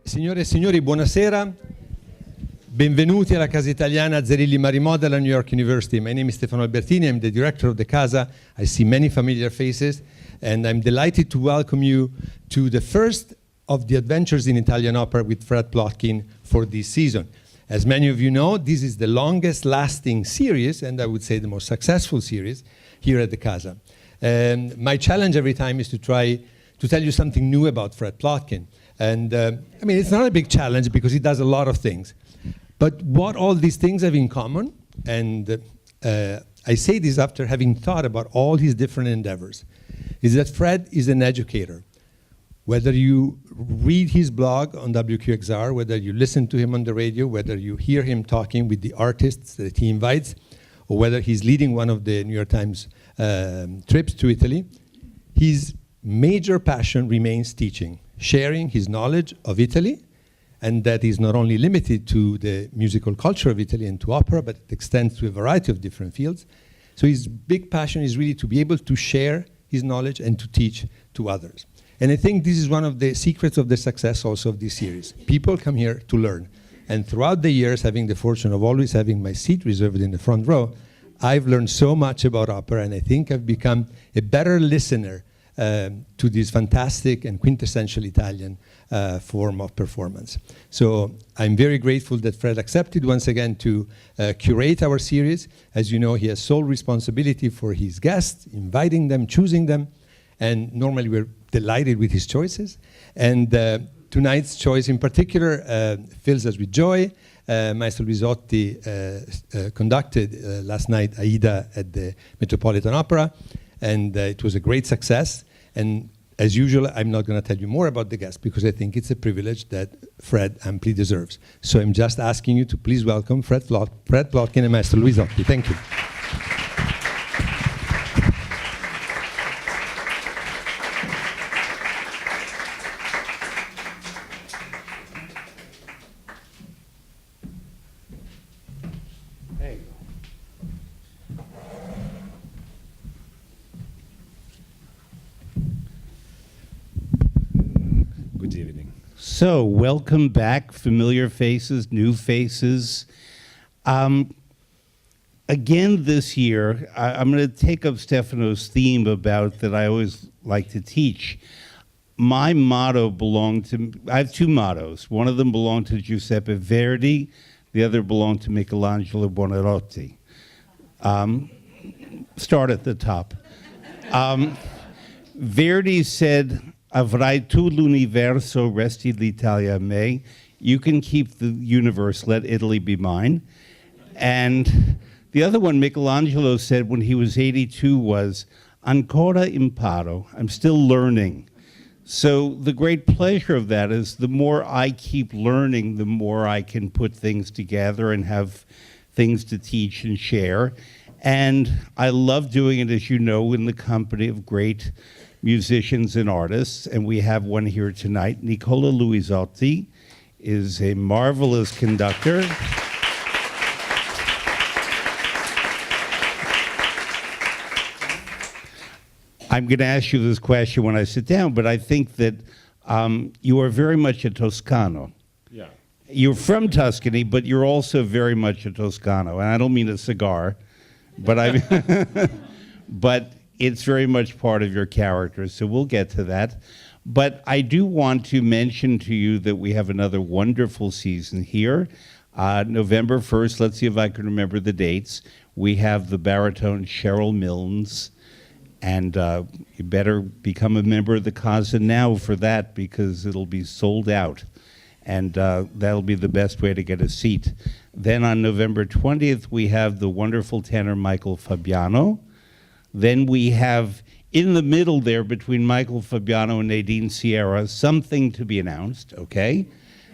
Signore e signori, buonasera. Benvenuti alla Casa Italiana Zerilli-Marimò della New York University. My name is Stefano Albertini. I'm the director of the Casa. I see many familiar faces, and I'm delighted to welcome you to the first of the Adventures in Italian Opera with Fred Plotkin for this season. As many of you know, this is the longest lasting series, and I would say the most successful series here at the Casa. And my challenge every time is to try to tell you something new about Fred Plotkin. And I mean, it's not a big challenge because he does a lot of things. But what all these things have in common, and I say this after having thought about all his different endeavors, is that Fred is an educator. Whether you read his blog on WQXR, whether you listen to him on the radio, whether you hear him talking with the artists that he invites, or whether he's leading one of the New York Times trips to Italy, his major passion remains teaching, sharing his knowledge of Italy, and that is not only limited to the musical culture of Italy and to opera, but it extends to a variety of different fields. So his big passion is really to be able to share his knowledge and to teach to others. And I think this is one of the secrets of the success also of this series. People come here to learn. And throughout the years, having the fortune of always having my seat reserved in the front row, I've learned so much about opera, and I think I've become a better listener to this fantastic and quintessential Italian form of performance. So I'm very grateful that Fred accepted once again to curate our series. As you know, he has sole responsibility for his guests, inviting them, choosing them, and normally we're delighted with his choices. And tonight's choice in particular fills us with joy. Maestro Luisotti conducted last night Aida at the Metropolitan Opera, and it was a great success. And as usual, I'm not going to tell you more about the guest because I think it's a privilege that Fred amply deserves. So I'm just asking you to please welcome Fred Plotkin and Maestro Luisotti. Thank you. So, welcome back, familiar faces, new faces. Again this year, I'm going to take up Stefano's theme about that I always like to teach. My motto belonged to, I have two mottos. One of them belonged to Giuseppe Verdi, the other belonged to Michelangelo Buonarroti. Start at the top. Verdi said, Avrai tu l'universo, resti l'Italia a me. You can keep the universe, let Italy be mine. And the other one Michelangelo said when he was 82 was, ancora imparo, I'm still learning. So the great pleasure of that is the more I keep learning, the more I can put things together and have things to teach and share. And I love doing it, as you know, in the company of great musicians and artists, and we have one here tonight. Nicola Luisotti is a marvelous conductor. I'm going to ask you this question when I sit down, but I think that you are very much a Toscano. Yeah. You're from Tuscany, but you're also very much a Toscano, and I don't mean a cigar, but but it's very much part of your character, so we'll get to that. But I do want to mention to you that we have another wonderful season here. November 1st, let's see if I can remember the dates. We have the baritone Cheryl Milnes, and you better become a member of the Casa now for that because it'll be sold out. And that'll be the best way to get a seat. Then on November 20th, we have the wonderful tenor Michael Fabiano. Then we have, in the middle there, between Michael Fabiano and Nadine Sierra, something to be announced, okay?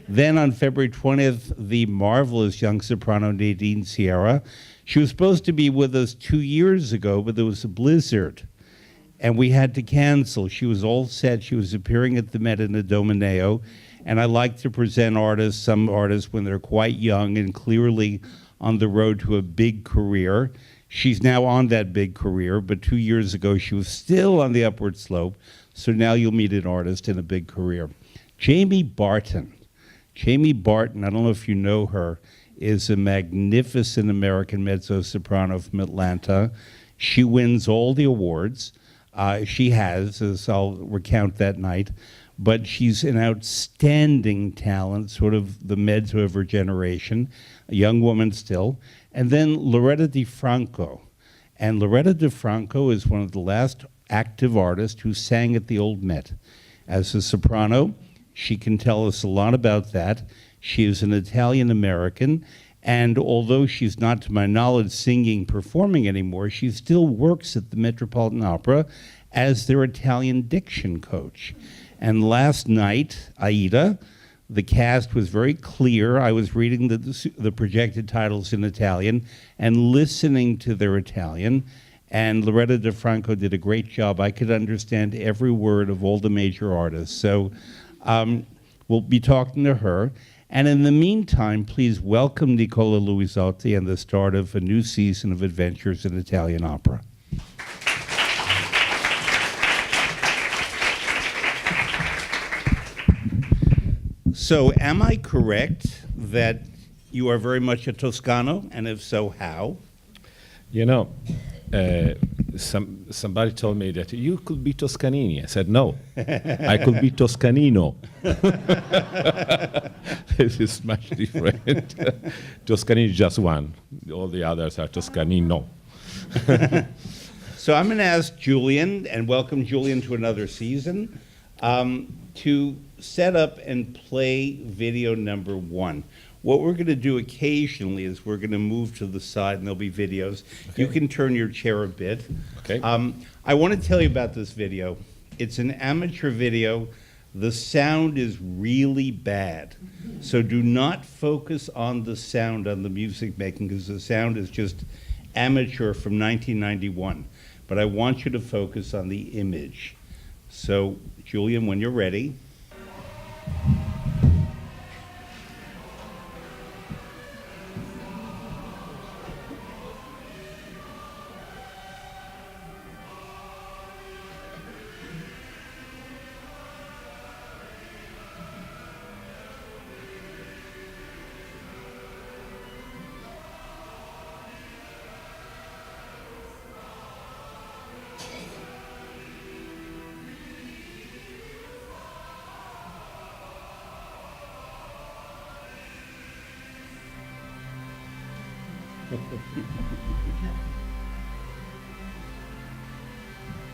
Then on February 20th, the marvelous young soprano Nadine Sierra. She was supposed to be with us 2 years ago, but there was a blizzard. and we had to cancel. She was all set. She was appearing at the Met in the Domeneo, and I like to present artists, some artists, when they're quite young and clearly on the road to a big career. She's now on that big career, but 2 years ago she was still on the upward slope, so now you'll meet an artist in a big career. Jamie Barton. Jamie Barton, I don't know if you know her, is a magnificent American mezzo-soprano from Atlanta. She wins all the awards. She has, as I'll recount that night, but she's an outstanding talent, sort of the mezzo of her generation, a young woman still. And then Loretta DiFranco. And Loretta DiFranco is one of the last active artists who sang at the old Met. As a soprano, she can tell us a lot about that. She is an Italian-American, and although she's not, to my knowledge, singing, performing anymore, she still works at the Metropolitan Opera as their Italian diction coach. And last night, Aida, the cast was very clear. I was reading the projected titles in Italian and listening to their Italian, and Loretta DiFranco did a great job. I could understand every word of all the major artists. So we'll be talking to her. And in the meantime, please welcome Nicola Luisotti and the start of a new season of Adventures in Italian Opera. So am I correct that you are very much a Toscano, and if so, how? You know, somebody told me that you could be Toscanini. I said, no, I could be Toscanino. This is much different. Toscanini is just one. All the others are Toscanino. So I'm going to ask Julian, and welcome Julian to another season, to set up and play video number 1. What we're going to do occasionally is we're going to move to the side and there'll be videos. Okay. You can turn your chair a bit. Okay. I want to tell you about this video. It's an amateur video. The sound is really bad. So do not focus on the sound, on the music making, because the sound is just amateur from 1991. But I want you to focus on the image. So, Julian, when you're ready.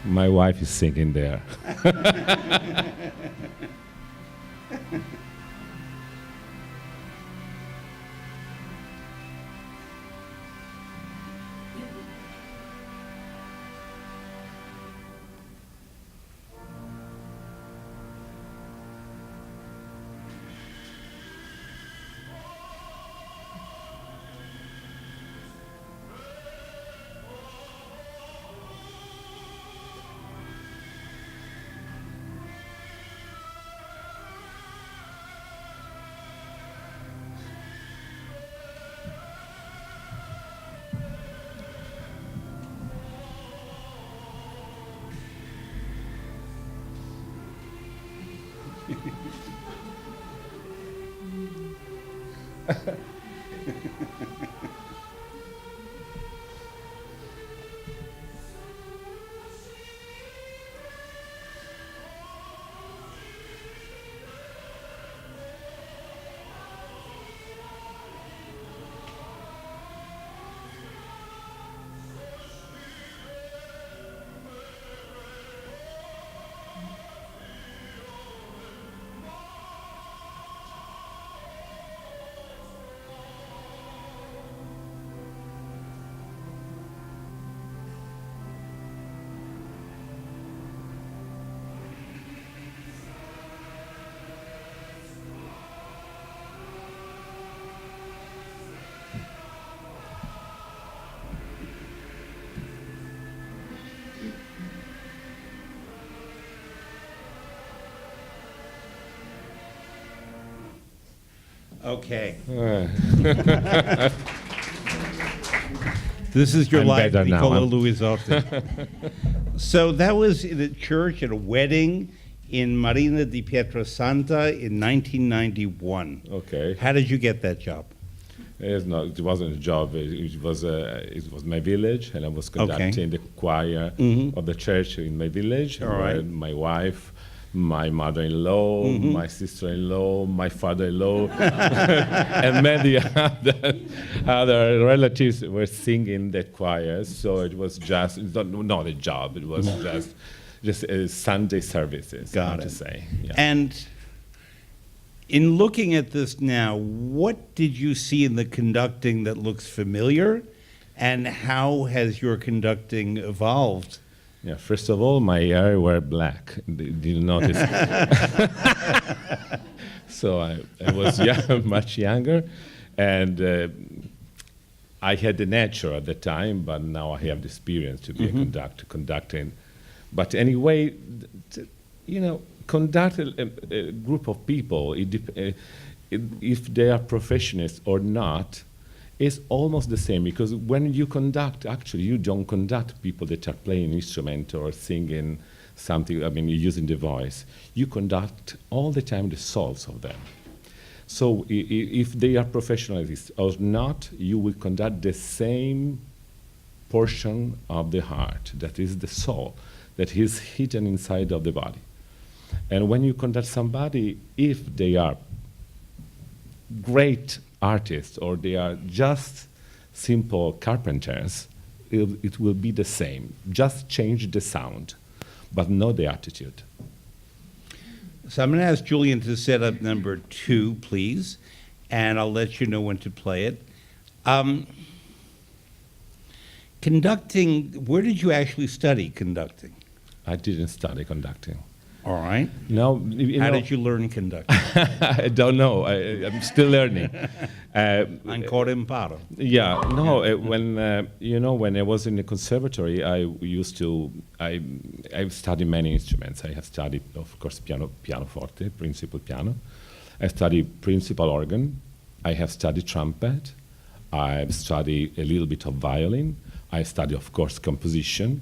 My wife is singing there. Okay. This is your I'm life, better now, Nicola huh? Luisotti. So that was in a church at a wedding in Marina di Pietrasanta in 1991. Okay. How did you get that job? It wasn't a job. It was my village, and I was conducting the choir of the church in my village. All right. Where my wife, my mother-in-law, my sister-in-law, my father-in-law, and many other relatives were singing that choir. So it was just not a job. It was just Sunday services. Got to it. say. Yeah. And in looking at this now, what did you see in the conducting that looks familiar, and how has your conducting evolved? Yeah, first of all, my hair were black. Did you notice? So I was much younger, and I had the nature at the time, but now I have the experience to be a conducting. But anyway, conduct a group of people, if they are professionals or not, is almost the same, because when you conduct, actually, you don't conduct people that are playing instrument or singing something, you're using the voice. You conduct all the time the souls of them. So if they are professionals or not, you will conduct the same portion of the heart, that is the soul, that is hidden inside of the body. And when you conduct somebody, if they are great artists or they are just simple carpenters, it will be the same. Just change the sound, but not the attitude. So I'm going to ask Julian to set up number 2, please, and I'll let you know when to play it. Conducting, where did you actually study conducting? I didn't study conducting. All right. No, How did you learn conducting? I don't know. I'm still learning. Ancora imparo. Yeah, no. When I was in the conservatory, I've studied many instruments. I have studied, of course, pianoforte, principal piano. I studied principal organ. I have studied trumpet. I've studied a little bit of violin. I studied, of course, composition.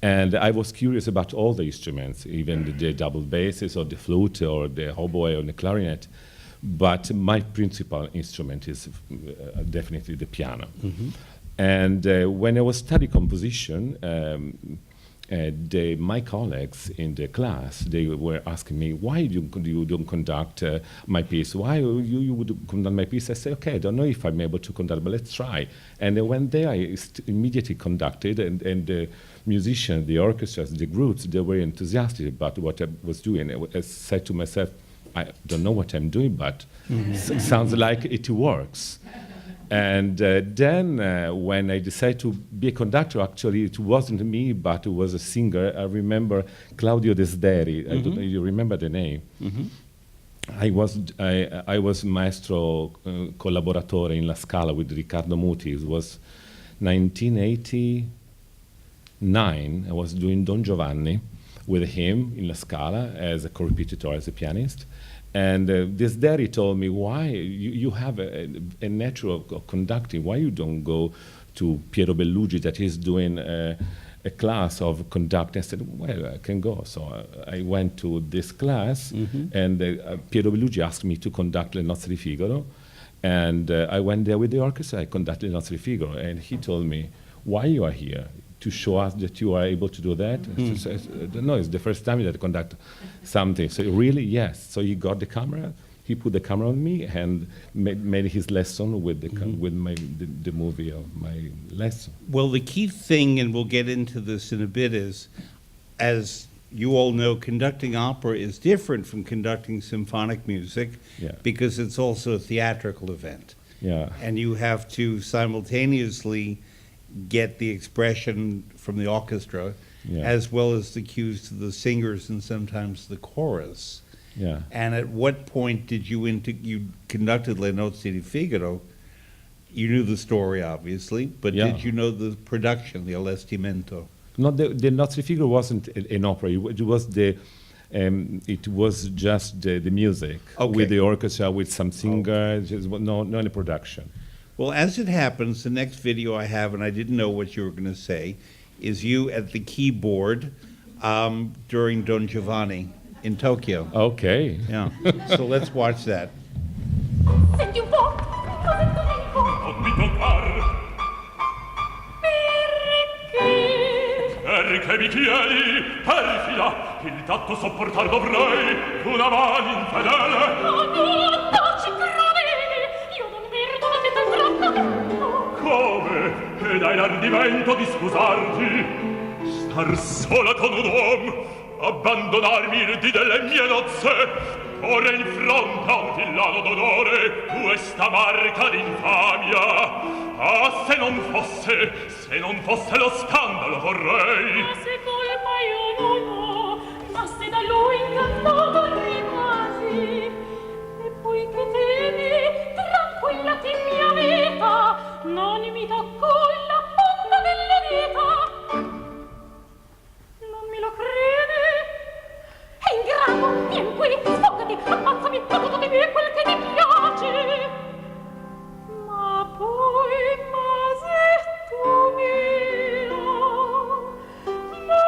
And I was curious about all the instruments, even the double basses or the flute or the hautboy or the clarinet. But my principal instrument is definitely the piano. And when I was studying composition, my colleagues in the class, they were asking me, why you don't conduct my piece? Why you would conduct my piece? I said, okay, I don't know if I'm able to conduct, but let's try. And when there, I immediately conducted, and the musicians, the orchestras, the groups, they were enthusiastic about what I was doing. I said to myself, I don't know what I'm doing, but sounds like it works. And then when I decided to be a conductor, actually it wasn't me, but it was a singer. I remember Claudio Desderi. I don't know if you remember the name. I was maestro collaboratore in La Scala with Riccardo Muti. It was 1989. I was doing Don Giovanni with him in La Scala as a co-repetitor, as a pianist. And Desderi told me, why you have a natural of conducting, why you don't go to Piero Bellugi that is doing a class of conducting? I said, well, I can go. So I went to this class, and Piero Bellugi asked me to conduct Le Nozze di Figaro. And I went there with the orchestra, I conducted Le Nozze di Figaro, and he told me, why you are here? To show us that you are able to do that? So I don't know, it's the first time that I conduct something. So really, yes. So he got the camera, he put the camera on me and made his lesson with the movie of my lesson. Well, the key thing, and we'll get into this in a bit, is, as you all know, conducting opera is different from conducting symphonic music because it's also a theatrical event. Yeah. And you have to simultaneously get the expression from the orchestra as well as the cues to the singers and sometimes the chorus. Yeah. And at what point did you conducted Le Nozze di Figaro? You knew the story, obviously, but did you know the production, the Allestimento? No, the Nozze di Figaro wasn't an opera. It was the It was just the music Okay. with the orchestra, with some singers, just no any production. Well, as it happens, the next video I have, and I didn't know what you were going to say, is you at the keyboard during Don Giovanni in Tokyo. Okay. Yeah. So let's watch that. Senti un po', cosa tu dico? Non mi toccar, perché mi chiedi, perfida, il tatto sopportar dovrei, una mano infedele. Oh no, taci credi, io non merito da te tal trattamento. Come? Ed hai l'ardimento di scusarti? Star sola con un uom, abbandonarmi il dì delle mie nozze, porre in fronte a un villano d'onore questa marca d'infamia. Ah, se non fosse lo scandalo vorrei. Ma se colpa io non ho, ma se da lui incantato rimasi, e poi che temi, tranquillati mia vita, non mi toccò la punta delle dita. Non me lo credi? È in grado, vieni qui, sfogati, ammazzami, ma tutto di me quel che ti piace. Ma poi, masetto mio, ma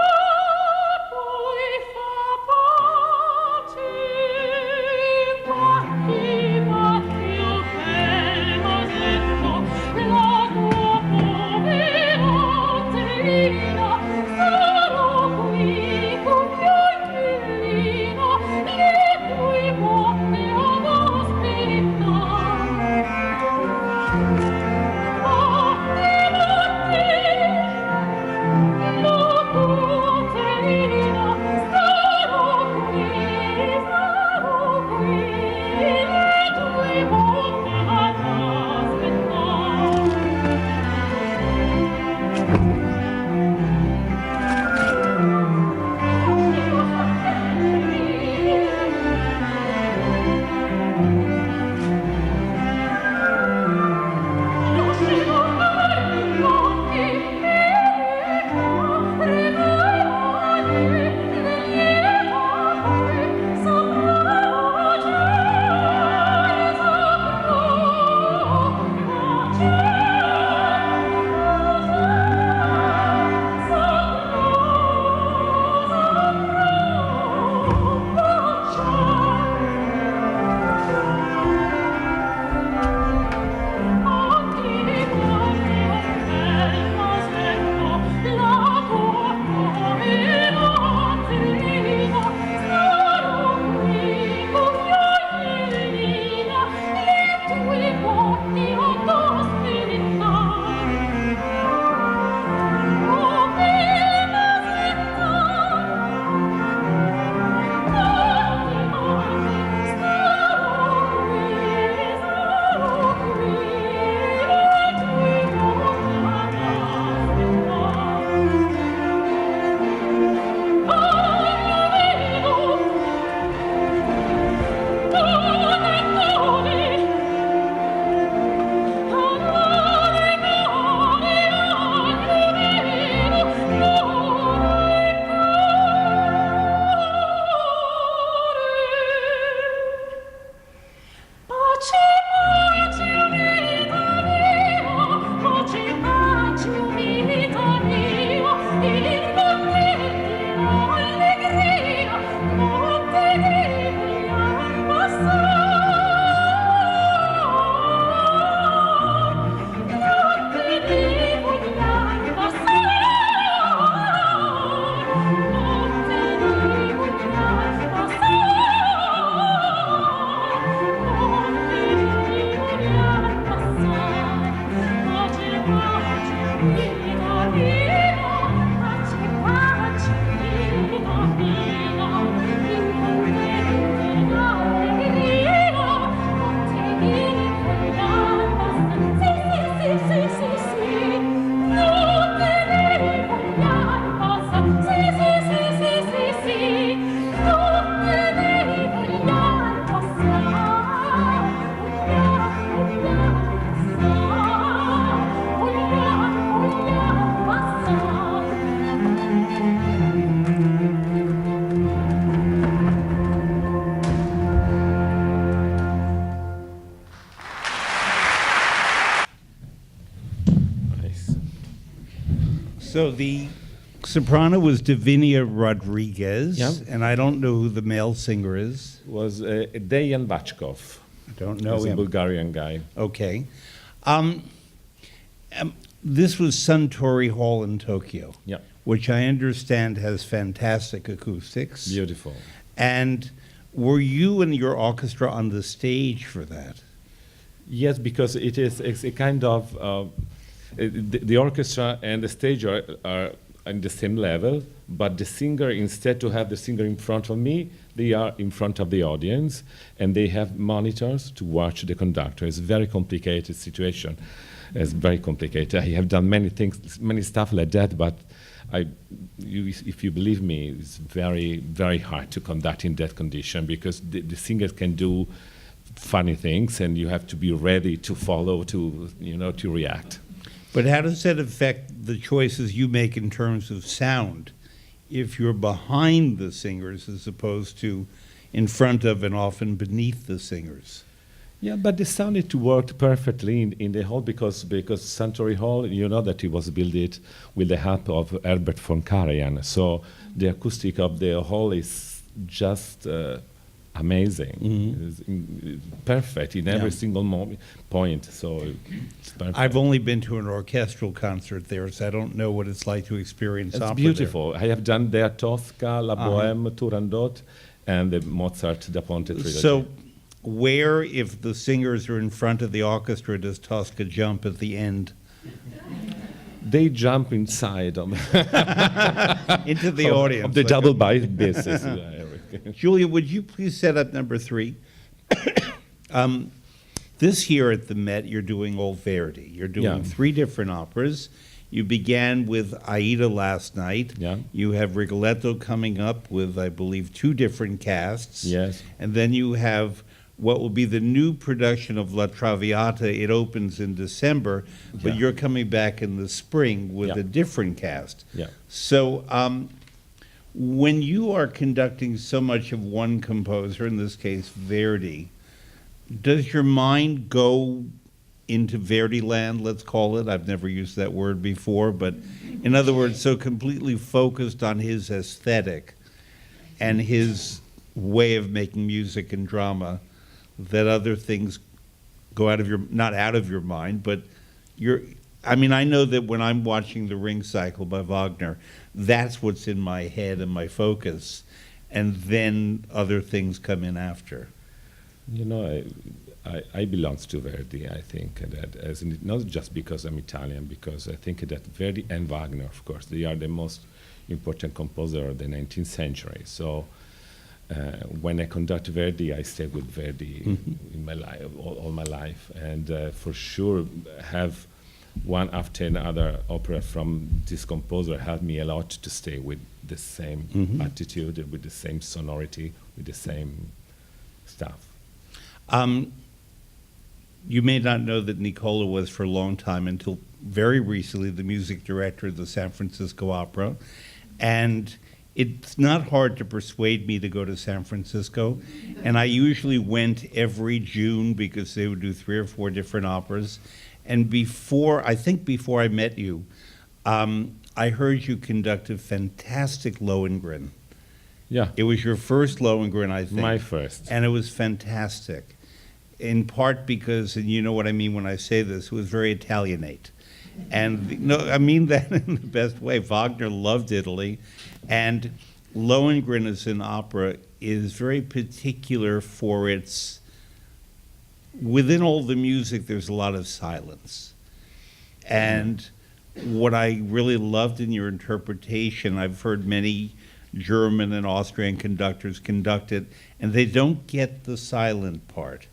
So the soprano was Davinia Rodriguez, Yeah. and I don't know who the male singer is. Was Dejan Vachkov. I don't know He's a him. Bulgarian guy. Okay. This was Suntory Hall in Tokyo, Yeah, which I understand has fantastic acoustics. beautiful. And were you and your orchestra on the stage for that? Yes, because it's a kind of the orchestra and the stage are on the same level, but the singer, instead to have the singer in front of me, they are in front of the audience, and they have monitors to watch the conductor. It's a very complicated situation. It's very complicated. I have done many things, many stuff like that, but if you believe me, it's very, very hard to conduct in that condition, because the singers can do funny things, and you have to be ready to follow, to react. But how does that affect the choices you make in terms of sound if you're behind the singers as opposed to in front of and often beneath the singers? Yeah, but the sound it worked perfectly in the hall because Suntory Hall, you know that it was built with the help of Herbert von Karajan. So the acoustic of the hall is just amazing. It's perfect in every single point. So it's perfect. I've only been to an orchestral concert there, so I don't know what it's like to experience It's opera beautiful. I have done their Tosca, La Bohème, Turandot, and the Mozart Da Ponte there. trilogy. So where, if the singers are in front of the orchestra, does Tosca jump at the end? they jump inside of Into the audience. of the like double basses. Julia, would you please set up number 3? This year at the Met, you're doing all Verdi. You're doing 3 different operas. You began with Aida last night. Yeah. You have Rigoletto coming up with, I believe, 2 different casts. Yes. And then you have what will be the new production of La Traviata. It opens in December, but Yeah. you're coming back in the spring with Yeah. a different cast. Yeah. So when you are conducting so much of one composer, in this case Verdi, does your mind go into Verdi land, let's call it? I've never used that word before, but in other words, so completely focused on his aesthetic and his way of making music and drama that other things go out of your, not out of your mind, but I mean, I know that when I'm watching the Ring Cycle by Wagner, that's what's in my head and my focus, and then other things come in after. You know, I belong to Verdi. I think that not just because I'm Italian, because I think that Verdi and Wagner, of course, they are the most important composer of the 19th century. So when I conduct Verdi, I stay with Verdi in my life, all my life, and for sure have one after another opera from this composer helped me a lot to stay with the same attitude, with the same sonority, with the same stuff. You may not know that Nicola was for a long time, until very recently, the music director of the San Francisco Opera. And it's not hard to persuade me to go to San Francisco. And I usually went every June because they would do 3 or 4 different operas. And I think before I met you, I heard you conduct a fantastic Lohengrin. Yeah. It was your first Lohengrin, I think. My first. And it was fantastic. In part because, and you know what I mean when I say this, it was very Italianate. And no, I mean that in the best way. Wagner loved Italy. And Lohengrin as an opera is very particular for its, within all the music, there's a lot of silence. And what I really loved in your interpretation, I've heard many German and Austrian conductors conduct it, and they don't get the silent part.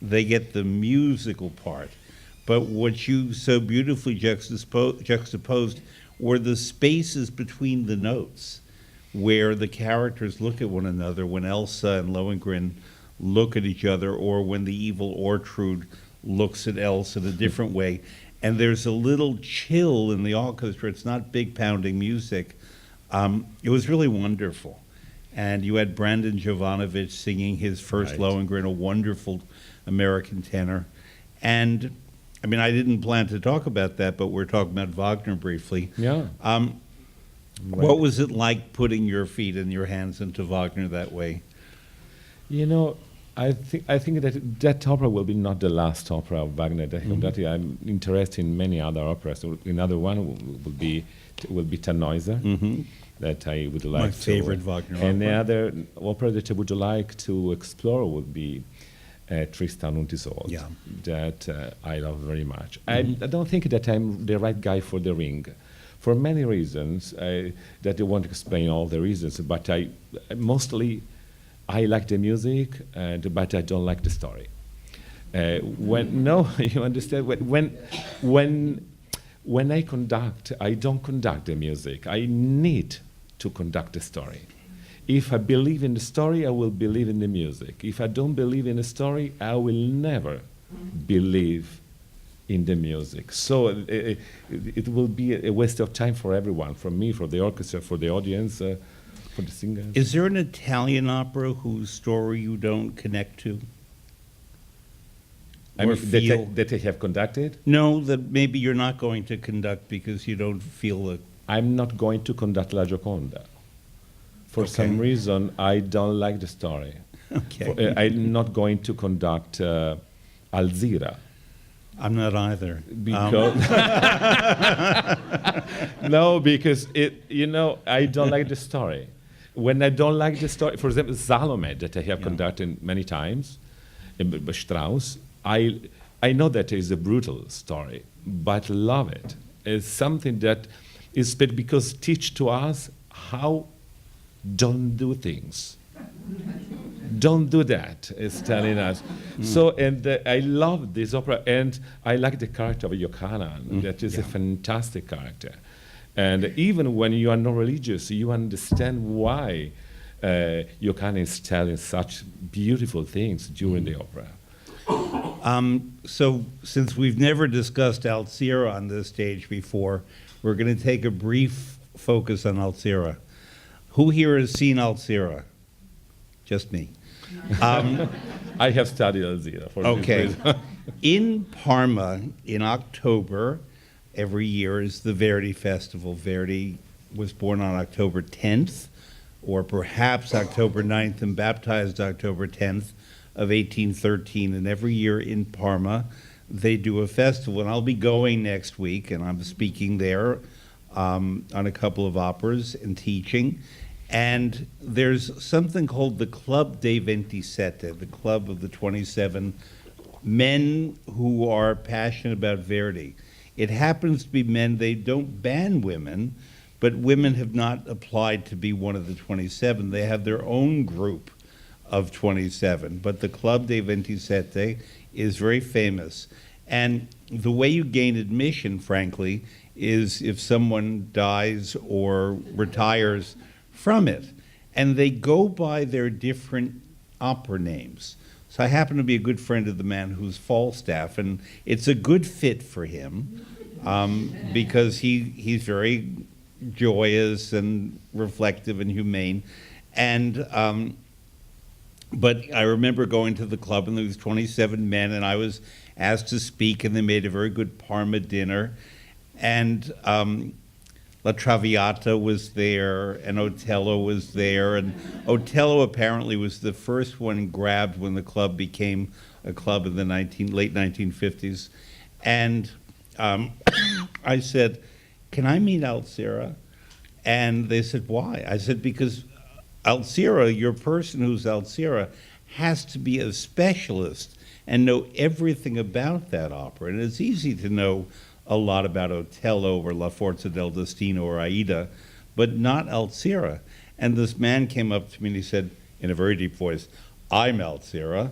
They get the musical part. But what you so beautifully juxtaposed were the spaces between the notes, where the characters look at one another, when Elsa and Lohengrin look at each other, or when the evil Ortrud looks at Elsa in a different way. And there's a little chill in the orchestra. It's not big pounding music. It was really wonderful. And you had Brandon Jovanovich singing his first Lohengrin, a wonderful American tenor. And I mean, I didn't plan to talk about that, but we're talking about Wagner briefly. Yeah. What was it like putting your feet and your hands into Wagner that way? You know, I think that opera will be not the last opera of Wagner that he conducted. I'm interested in many other operas. Another one will be Tannhäuser, that I would like My to. favorite Wagner And the opera. other opera that I would like to explore would be Tristan und Isolde, Yeah. that I love very much. I don't think that I'm the right guy for the ring, for many reasons that I won't explain all the reasons, but mostly I like the music, but I don't like the story. You understand? When I conduct, I don't conduct the music. I need to conduct the story. If I believe in the story, I will believe in the music. If I don't believe in the story, I will never believe in the music. So it will be a waste of time for everyone, for me, for the orchestra, for the audience, for the singers. Is there an Italian opera whose story you don't connect to? I Or mean, feel? that I have conducted? No, that maybe you're not going to conduct because you don't feel it. I'm not going to conduct La Gioconda. For Okay. some reason, I don't like the story. Okay. I'm not going to conduct Alzira. I'm not either. Because no, because I don't like the story. When I don't like the story, for example, Salome, that I have conducted many times, Strauss, I know that is a brutal story, but love it. It's something that is because teach to us how don't do things. Don't do that, it's telling us. So, and I love this opera, and I like the character of Yochanan. That is a fantastic character. And even when you are not religious, you understand why Yochanan is telling such beautiful things during the opera. So, since we've never discussed Alzira on this stage before, we're going to take a brief focus on Alzira. Who here has seen Alzira? Just me. I have studied Alzira for this Okay. reason. In Parma, in October, every year is the Verdi Festival. Verdi was born on October 10th, or perhaps October 9th, and baptized October 10th of 1813. And every year in Parma, they do a festival. And I'll be going next week, and I'm speaking there on a couple of operas and teaching. And there's something called the Club dei 27, the Club of the 27 men who are passionate about Verdi. It happens to be men, they don't ban women, but women have not applied to be one of the 27. They have their own group of 27. But the Club dei 27 is very famous. And the way you gain admission, frankly, is if someone dies or retires from it. And they go by their different opera names. So I happen to be a good friend of the man who's Falstaff, and it's a good fit for him because he's very joyous and reflective and humane. And but I remember going to the club, and there was 27 men, and I was asked to speak, and they made a very good Parma dinner. And La Traviata was there, and Otello was there, and Otello apparently was the first one grabbed when the club became a club in the late 1950s. And I said, "Can I meet Alzira?" And they said, "Why?" I said, "Because Alzira, your person who's Alzira, has to be a specialist and know everything about that opera. And it's easy to know a lot about Otello or La Forza del Destino or Aida, but not Alzira." And this man came up to me and he said, in a very deep voice, "I'm Alzira."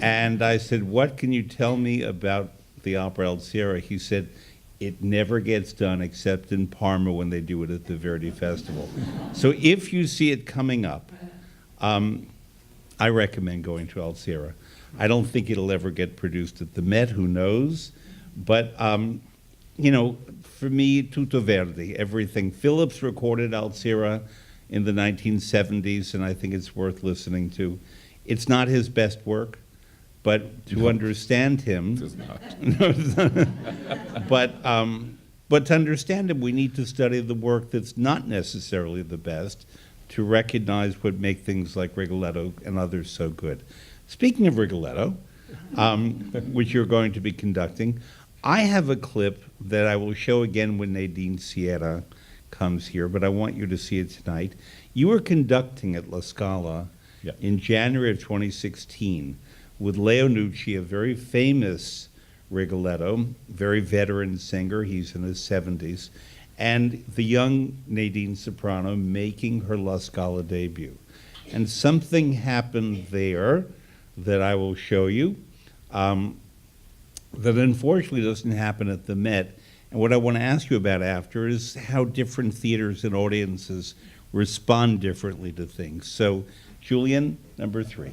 And I said, "What can you tell me about the opera Alzira?" He said, "It never gets done except in Parma when they do it at the Verdi Festival." So if you see it coming up, I recommend going to Alzira. I don't think it'll ever get produced at the Met, who knows? But for me, tutto Verdi, everything. Phillips recorded Alzira in the 1970s, and I think it's worth listening to. It's not his best work, but to understand him, It is not. but to understand him, we need to study the work that's not necessarily the best to recognize what make things like Rigoletto and others so good. Speaking of Rigoletto, which you're going to be conducting, I have a clip that I will show again when Nadine Sierra comes here, but I want you to see it tonight. You were conducting at La Scala Yeah. in January of 2016 with Leo Nucci, a very famous Rigoletto, very veteran singer. He's in his 70s. And the young Nadine Soprano making her La Scala debut. And something happened there that I will show you that unfortunately doesn't happen at the Met. And what I want to ask you about after is how different theaters and audiences respond differently to things. So, Julian, number 3.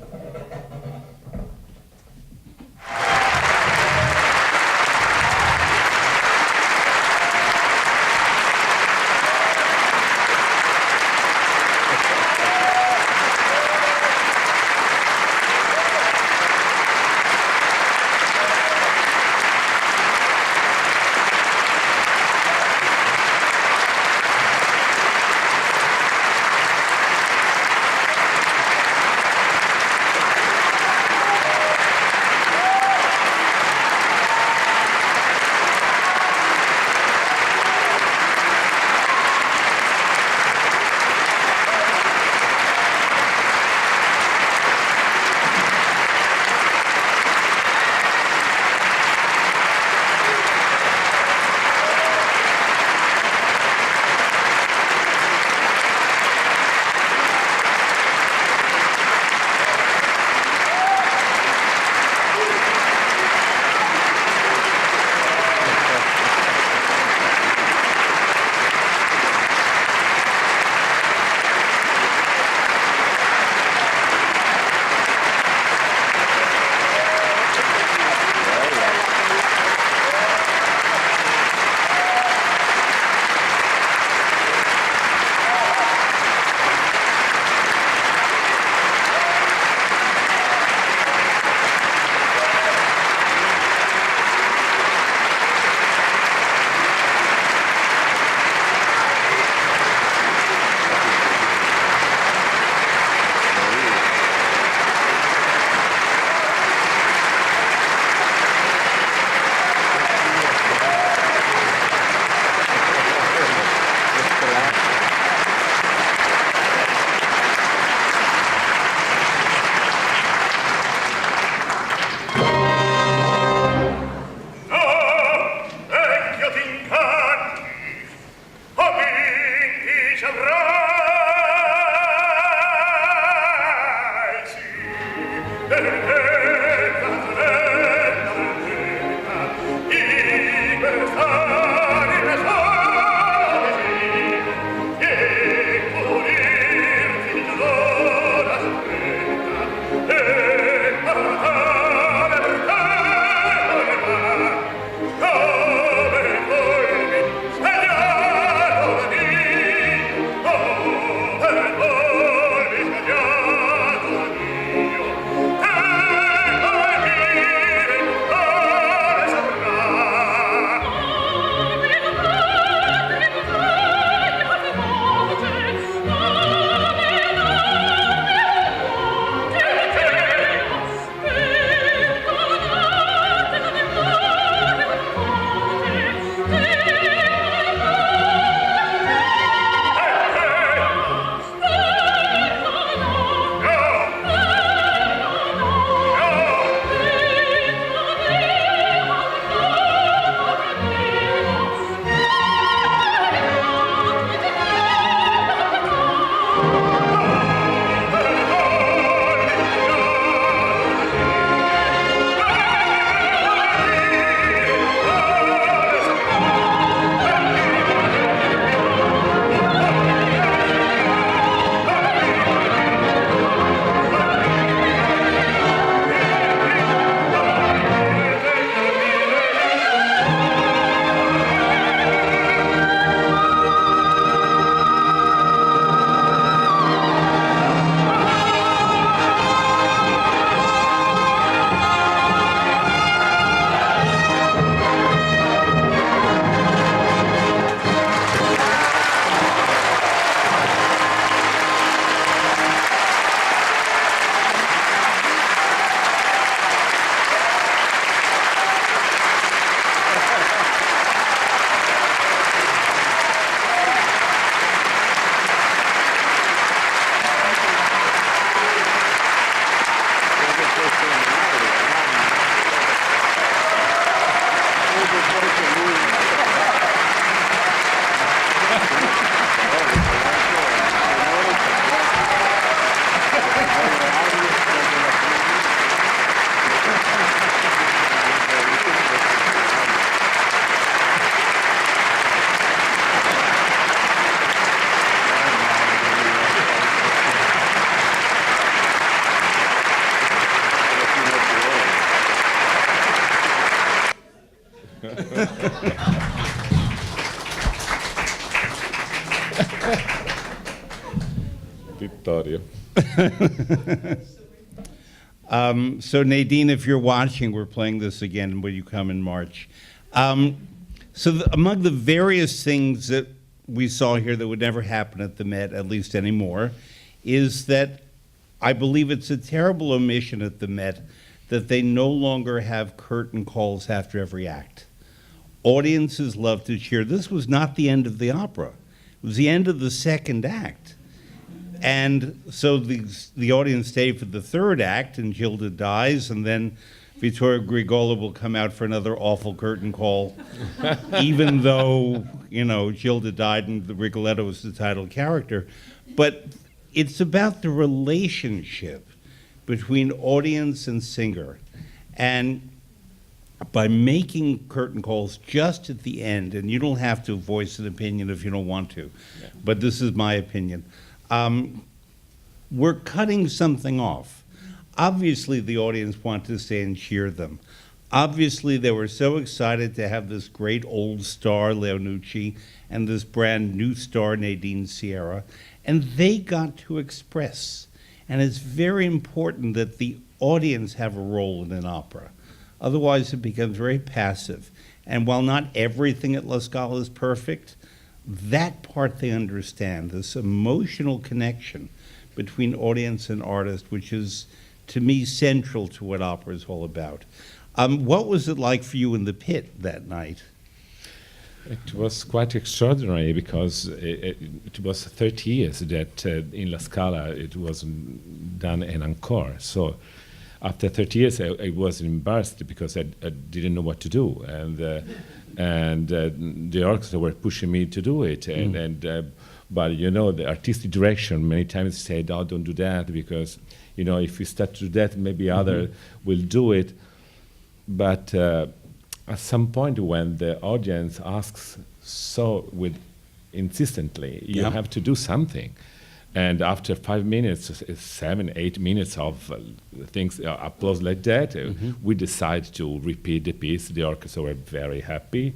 Vittorio. So Nadine, if you're watching, we're playing this again when you come in March. Among the various things that we saw here that would never happen at the Met, at least anymore, is that I believe it's a terrible omission at the Met that they no longer have curtain calls after every act. Audiences love to cheer. This was not the end of the opera. It was the end of the second act. And so the audience stayed for the third act, and Gilda dies, and then Vittorio Grigola will come out for another awful curtain call, even though, Gilda died and the Rigoletto was the title character. But it's about the relationship between audience and singer. And by making curtain calls just at the end, and you don't have to voice an opinion if you don't want to, but this is my opinion, we're cutting something off. Obviously, the audience wanted to stay and cheer them. Obviously, they were so excited to have this great old star, Leonucci, and this brand new star, Nadine Sierra, and they got to express. And it's very important that the audience have a role in an opera. Otherwise, it becomes very passive. And while not everything at La Scala is perfect, that part they understand, this emotional connection between audience and artist, which is, to me, central to what opera is all about. What was it like for you in the pit that night? It was quite extraordinary because it was 30 years that in La Scala it was done an encore. So after 30 years I was embarrassed because I didn't know what to do. And the orchestra were pushing me to do it. But the artistic direction many times said, "Oh, don't do that because if you start to do that, maybe other will do it." But at some point, when the audience asks so insistently, you have to do something. And after 5 minutes, 7, 8 minutes of things, applause like that, we decided to repeat the piece. The orchestra were very happy.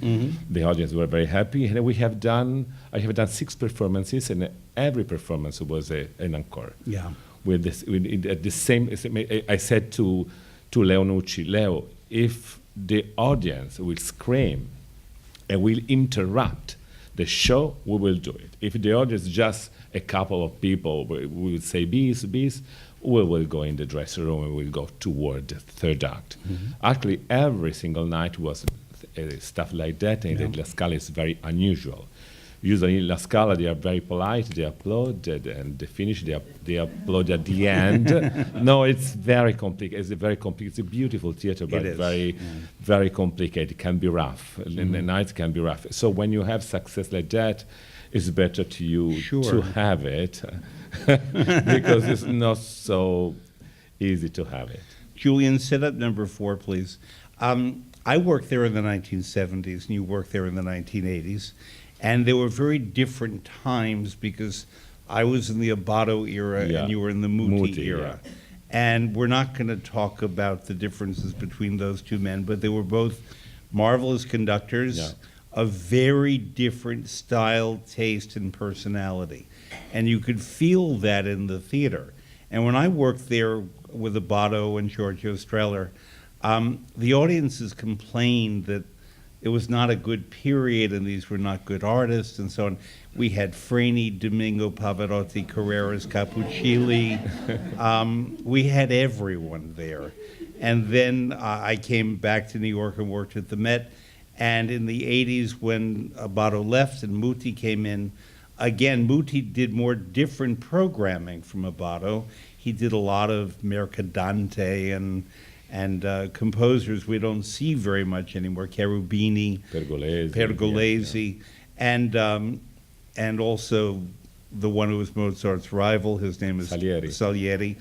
The audience were very happy. And I have done 6 performances, and every performance was an encore. Yeah. With the same, I said to Leonucci, Leo, if the audience will scream and will interrupt the show, we will do it. If the audience just a couple of people will say bis, bis, we will go in the dressing room and we'll go toward the third act. Actually, every single night was stuff like that, and La Scala is very unusual. Usually in La Scala, they are very polite, they applaud, and they finish, they applaud at the end. No, it's very complicated. It's a beautiful theater, but very complicated. It can be rough. The nights can be rough. So when you have success like that, it's better to have it because it's not so easy to have it. Julian, set up number 4, please. I worked there in the 1970s, and you worked there in the 1980s. And they were very different times because I was in the Abbado era and you were in the Muti era. Yeah. And we're not going to talk about the differences between those two men, but they were both marvelous conductors of very different style, taste, and personality. And you could feel that in the theater. And when I worked there with Abbado and Giorgio Strehler, the audiences complained that it was not a good period, and these were not good artists, and so on. We had Freni, Domingo, Pavarotti, Carreras, Capuccilli. We had everyone there. And then I came back to New York and worked at the Met. And in the 80s, when Abbado left and Muti came in, again, Muti did more different programming from Abbado. He did a lot of Mercadante and composers we don't see very much anymore, Cherubini, Pergolesi, and also the one who was Mozart's rival, his name is Salieri.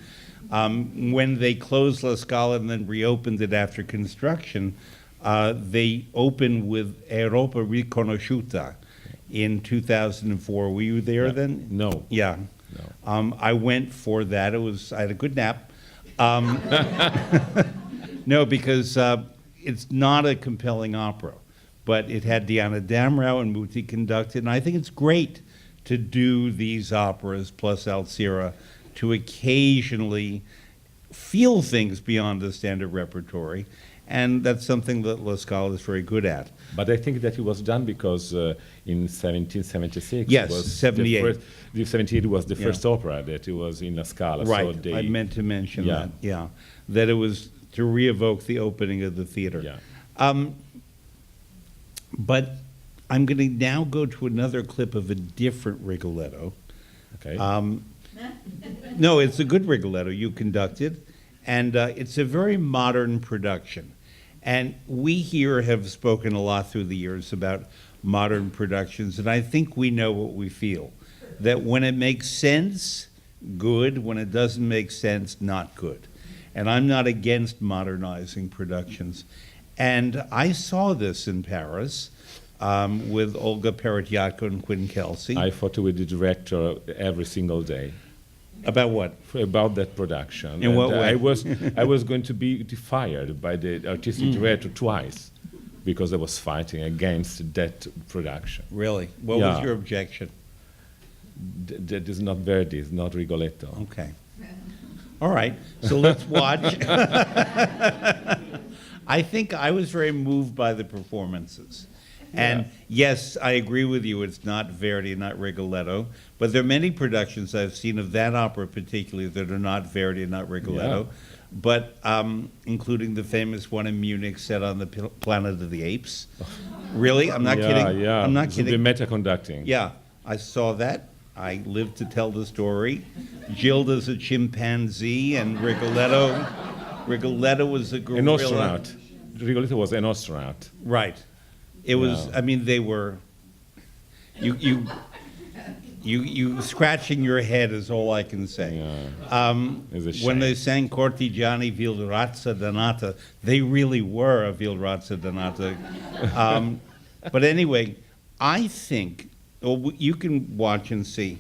When they closed La Scala and then reopened it after construction, they opened with Europa Riconosciuta in 2004. Were you there then? No. Yeah. No. I went for that. I had a good nap. No, because it's not a compelling opera, but it had Diana Damrau and Muti conducted, and I think it's great to do these operas plus Alcira, to occasionally feel things beyond the standard repertory, and that's something that La Scala is very good at. But I think that it was done because in 1776, Yes, was 78. The 78 was the Yeah. first opera that it was in La Scala. Right, So they, I meant to mention Yeah. that, yeah. That it was to re-evoke the opening of the theater. Yeah. But I'm going to now go to another clip of a different Rigoletto. Okay. No, it's a good Rigoletto you conducted, and it's a very modern production. And we here have spoken a lot through the years about modern productions, and I think we know what we feel. That when it makes sense, good. When it doesn't make sense, not good. And I'm not against modernizing productions. And I saw this in Paris with Olga Peretyatko and Quinn Kelsey. I fought with the director every single day About what? about that production. In what way? I was going to be fired by the artistic director twice because I was fighting against that production. Really? What was Yeah. your objection? That is not Verdi, it's not Rigoletto. Okay. All right. So let's watch. I think I was very moved by the performances. And yes, I agree with you, it's not Verdi, not Rigoletto, but there are many productions I've seen of that opera particularly that are not Verdi, not Rigoletto, but including the famous one in Munich set on the Planet of the Apes. Really? I'm not kidding. Yeah, I'm not so kidding. the meta-conducting. Yeah, I saw that. I lived to tell the story. Gilda's a chimpanzee, and Rigoletto was a gorilla. An astronaut. Rigoletto was an astronaut. Right. It was. Yeah. I mean, they were. You scratching your head is all I can say. It's a When shame. they sang Cortigiani Vil Razza Donata, they really were a Vil Razza Donata. But anyway, I think, well, you can watch and see.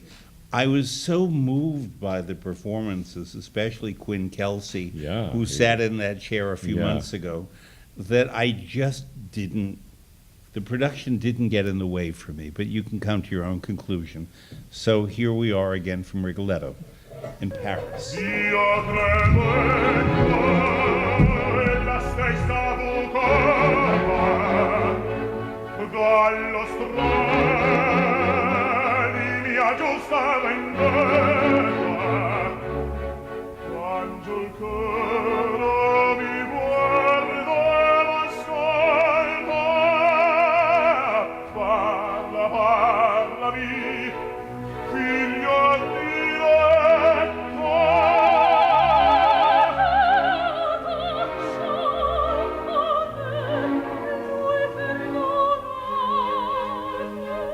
I was so moved by the performances, especially Quinn Kelsey, Yeah, who yeah. sat in that chair a few Yeah. months ago, that I just didn't. The production didn't get in the way for me, but you can come to your own conclusion. So here we are again from Rigoletto in Paris. Io tremendo e la stessa vocava dallo strali mia giusta vendetta quando il coro mi guarda e m'ascolta parlami figlio diletto Vuoi perdonare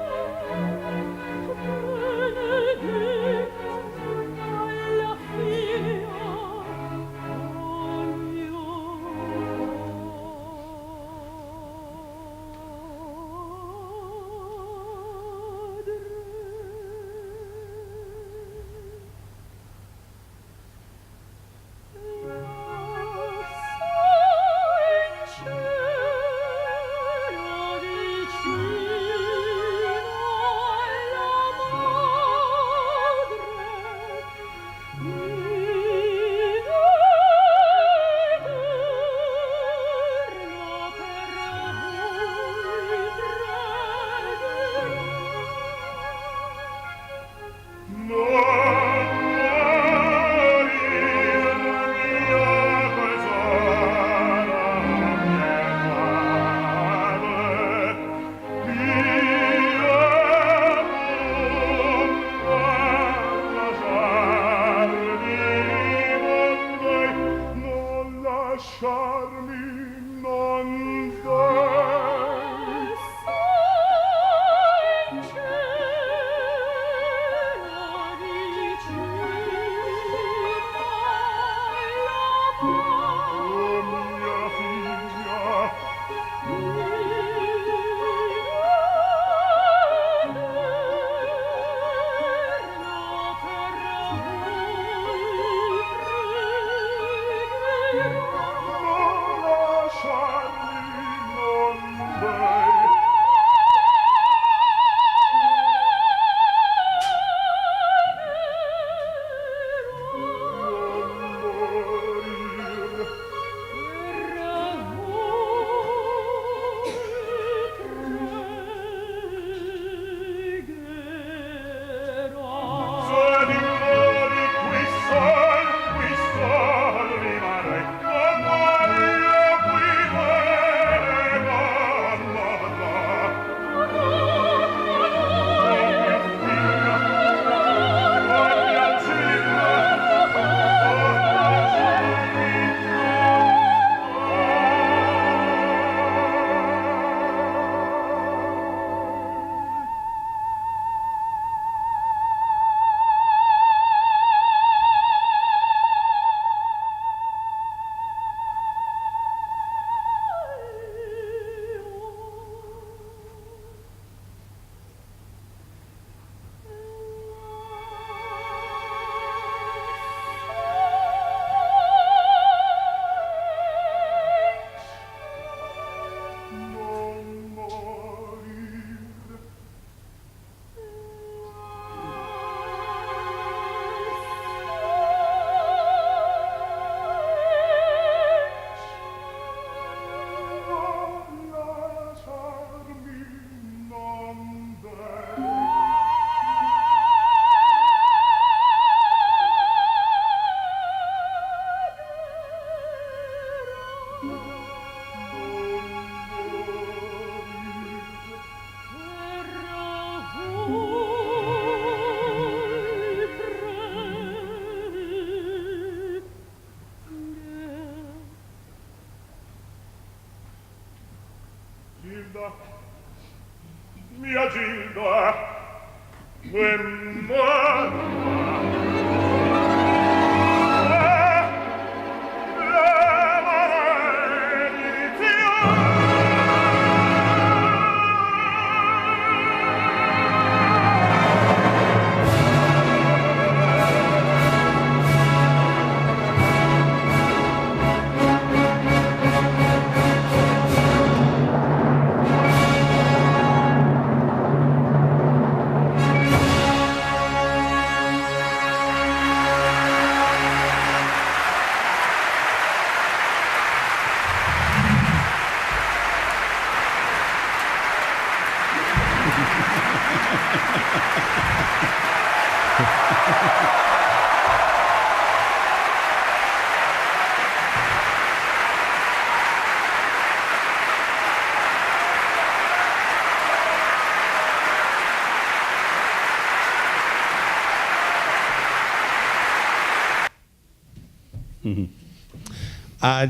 Mia Gilda,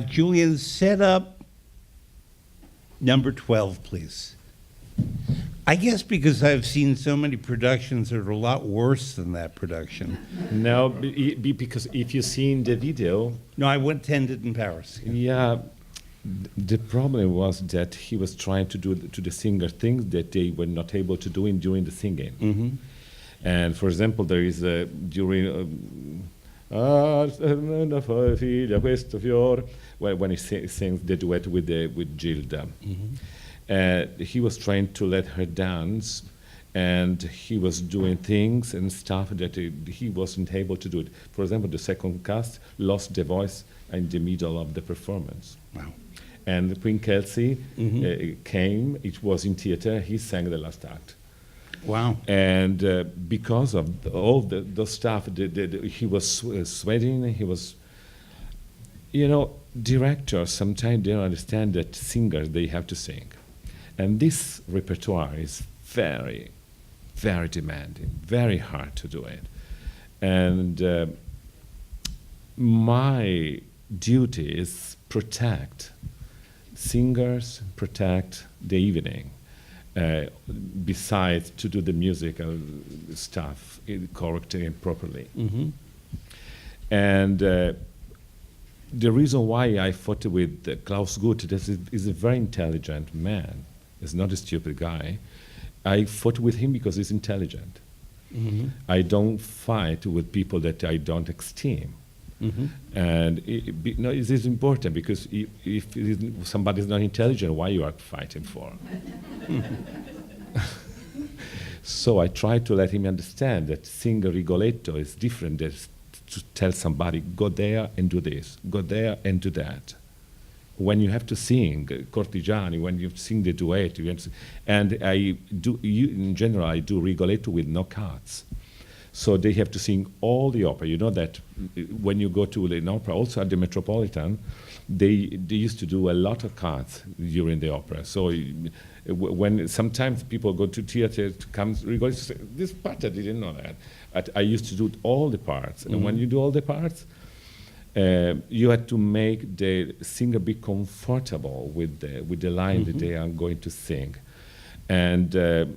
Julian, set up number 12, please. I guess because I've seen so many productions that are a lot worse than that production. No, because if you see in the video, No, I attended in Paris. yeah, the problem was that he was trying to do to the singer things that they were not able to do during the singing. Mm-hmm. And for example, there is during figlia questo fior, when he sings the duet with Gilda. Mm-hmm. He was trying to let her dance, and he was doing things and stuff that he wasn't able to do it. For example, the second cast lost the voice in the middle of the performance. Wow. And Queen Kelsey came, it was in theater, he sang the last act. Wow. And because of all the stuff, he was sweating, he was, directors sometimes don't understand that singers, they have to sing. And this repertoire is very, very demanding, very hard to do it. And my duty is protect singers, protect the evening. Besides to do the musical stuff correctly and properly. Mm-hmm. And the reason why I fought with Klaus Guth is a very intelligent man. He's not a stupid guy. I fought with him because he's intelligent. Mm-hmm. I don't fight with people that I don't esteem. Mm-hmm. And it is important because if somebody is not intelligent, why you are fighting for? So I try to let him understand that sing a Rigoletto is different than to tell somebody, go there and do this, go there and do that. When you have to sing Cortigiani, when you sing the duet, and in general, I do Rigoletto with no cuts. So they have to sing all the opera. You know that when you go to an opera, also at the Metropolitan, they used to do a lot of cuts during the opera. So when sometimes people go to theater to come Rigoletto, say, this part I didn't know that. I used to do all the parts. And when you do all the parts, you had to make the singer be comfortable with the line that they are going to sing. And I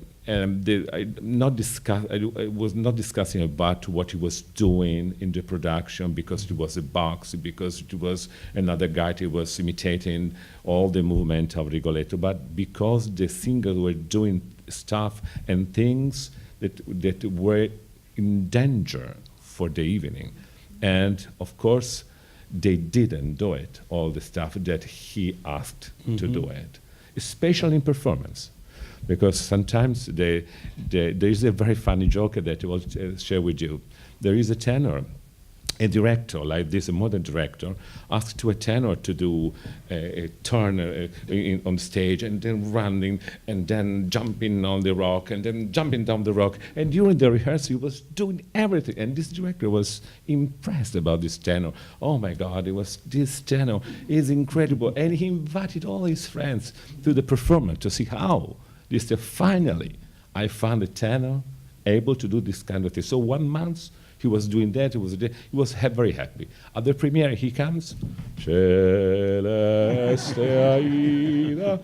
was not discussing about what he was doing in the production because it was a box, because it was another guy that was imitating all the movement of Rigoletto, but because the singers were doing stuff and things that were in danger for the evening. And of course, they didn't do it, all the stuff that he asked to do it, especially in performance. Because sometimes there is a very funny joke that I will share with you. There is a tenor, a director like this, a modern director, asked to a tenor to do a turn on stage and then running and then jumping on the rock and then jumping down the rock. And during the rehearsal, he was doing everything. And this director was impressed about this tenor. Oh my God, this tenor is incredible. And he invited all his friends to the performance to see how. Finally, I found a tenor able to do this kind of thing. So 1 month he was doing that. He was very happy. At the premiere, he comes, Celeste Aida,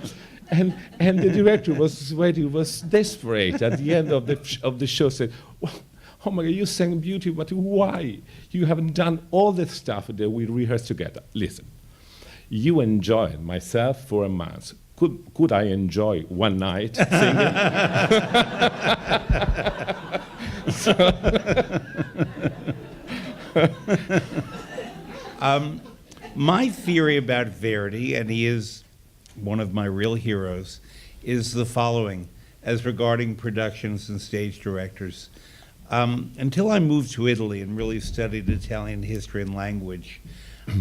and the director was waiting, was desperate at the end of the show, said, oh my God, you sang beautiful, but why? You haven't done all the stuff that we rehearsed together. Listen, you enjoyed myself for a month. Could I enjoy one night singing? My theory about Verdi, and he is one of my real heroes, is the following as regarding productions and stage directors. Until I moved to Italy and really studied Italian history and language,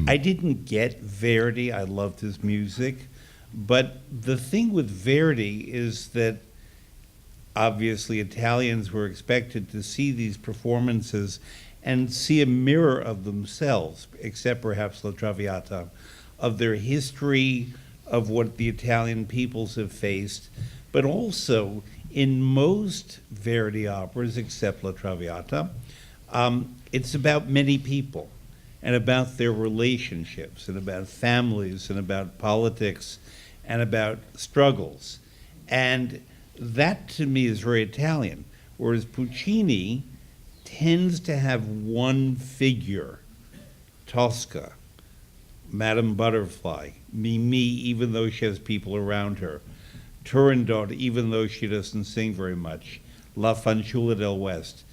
I didn't get Verdi. I loved his music. But the thing with Verdi is that obviously Italians were expected to see these performances and see a mirror of themselves, except perhaps La Traviata, of their history, of what the Italian peoples have faced, but also in most Verdi operas, except La Traviata, it's about many people and about their relationships and about families and about politics and about struggles. And that to me is very Italian, whereas Puccini tends to have one figure, Tosca, Madame Butterfly, Mimi, even though she has people around her, Turandot, even though she doesn't sing very much, La Fanciulla del West.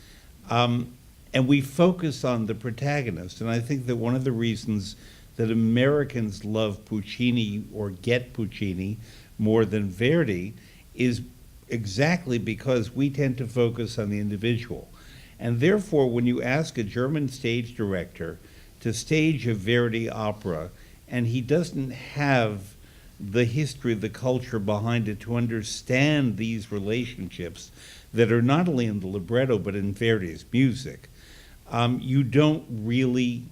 And we focus on the protagonist. And I think that one of the reasons that Americans love Puccini or get Puccini more than Verdi is exactly because we tend to focus on the individual. And therefore, when you ask a German stage director to stage a Verdi opera, and he doesn't have the history, the culture behind it to understand these relationships that are not only in the libretto but in Verdi's music, you don't really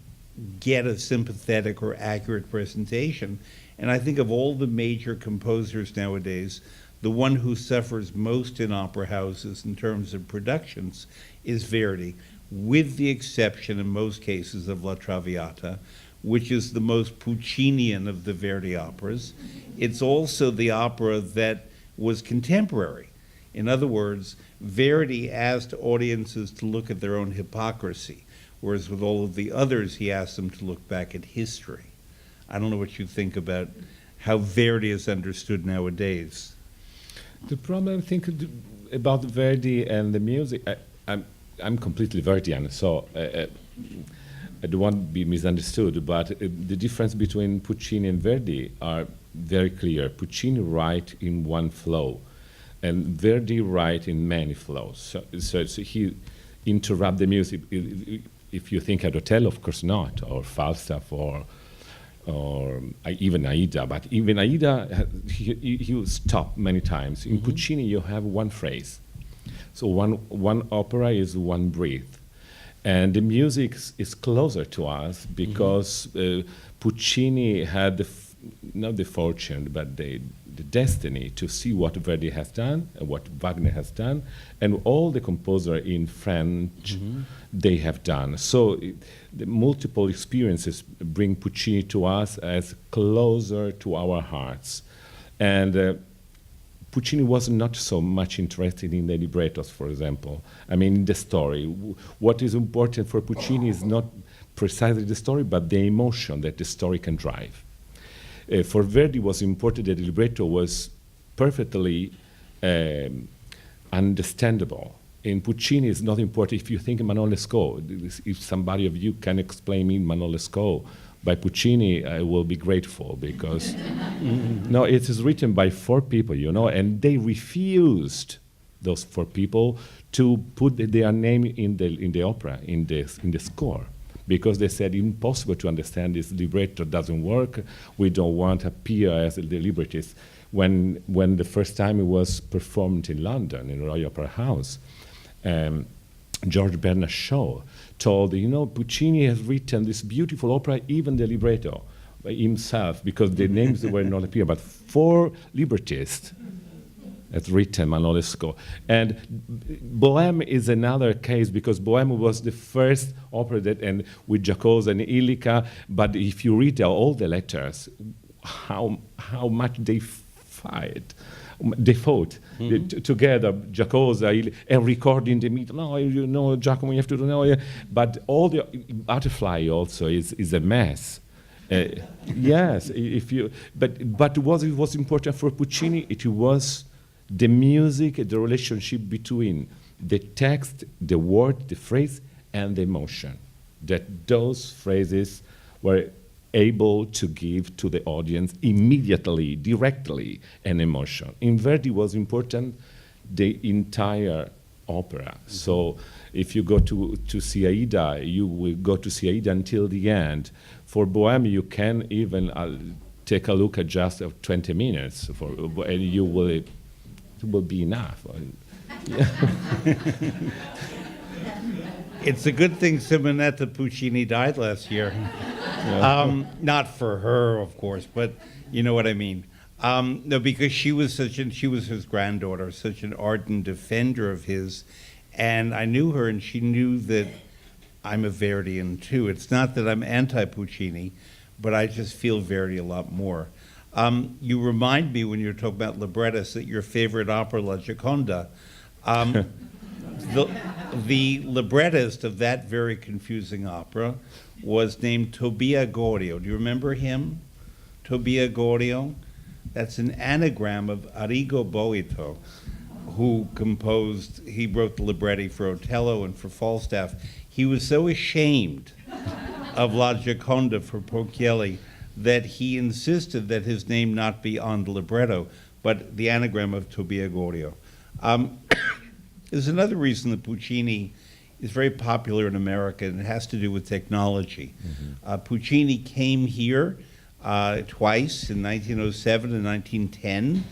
get a sympathetic or accurate presentation. And I think of all the major composers nowadays, the one who suffers most in opera houses in terms of productions is Verdi, with the exception in most cases of La Traviata, which is the most Puccinian of the Verdi operas. It's also the opera that was contemporary. In other words, Verdi asked audiences to look at their own hypocrisy, whereas with all of the others, he asked them to look back at history. I don't know what you think about how Verdi is understood nowadays. The problem I think about Verdi and the music, I'm completely Verdian, so I don't want to be misunderstood, but the difference between Puccini and Verdi are very clear. Puccini writes in one flow, and Verdi writes in many flows. So he interrupts the music. If you think at Otello, of course not, or Falstaff, or even Aida. But even Aida, he will stop many times. In Puccini, you have one phrase. So one opera is one breath. And the music is closer to us because Puccini had not the fortune, but the destiny to see what Verdi has done and what Wagner has done, and all the composers in French they have done. So the multiple experiences bring Puccini to us as closer to our hearts. And Puccini was not so much interested in the librettos, for example. I mean, in the story. What is important for Puccini is not precisely the story, but the emotion that the story can drive. For Verdi, it was important that the libretto was perfectly understandable. In Puccini, it's not important. If you think Manon Lescaut, if somebody of you can explain me Manon Lescaut by Puccini, I will be grateful because no, it is written by 4 people, you know, and they refused, those 4 people, to put their name in the opera, in the score, because they said impossible to understand, this libretto doesn't work, we don't want to appear as the librettist. When the first time it was performed in London, in Royal Opera House, George Bernard Shaw told, you know, Puccini has written this beautiful opera, even the libretto, by himself, because the names were not appear, but 4 librettists has written Manon Lescaut. And Bohème is another case, because Bohème was the first opera that, and with Giacosa and Illica, but if you read all the letters, how much they fight. They fought together, Giacosa, and recording the meeting. No, you know, Giacomo, you have to do no. But all the butterfly also is a mess. Yes, if you. But what it was important for Puccini, it was the music, the relationship between the text, the word, the phrase, and the emotion. That those phrases were able to give to the audience immediately, directly, an emotion. In Verdi was important the entire opera. So if you go to see Aida, you will go to see Aida until the end. For Bohème, you can even take a look at just 20 minutes, and you will, it will be enough. It's a good thing Simonetta Puccini died last year. Not for her, of course, but you know what I mean. No, because she was his granddaughter, such an ardent defender of his, and I knew her, and she knew that I'm a Verdian too. It's not that I'm anti-Puccini, but I just feel Verdi a lot more. You remind me when you're talking about librettists that your favorite opera, La Gioconda. The librettist of that very confusing opera was named Tobia Gorio. Do you remember him? Tobia Gorio? That's an anagram of Arrigo Boito, who he wrote the libretti for Otello and for Falstaff. He was so ashamed of La Gioconda for Ponchielli that he insisted that his name not be on the libretto, but the anagram of Tobia Gorio. There's another reason that Puccini is very popular in America, and it has to do with technology. Puccini came here twice, in 1907 and 1910,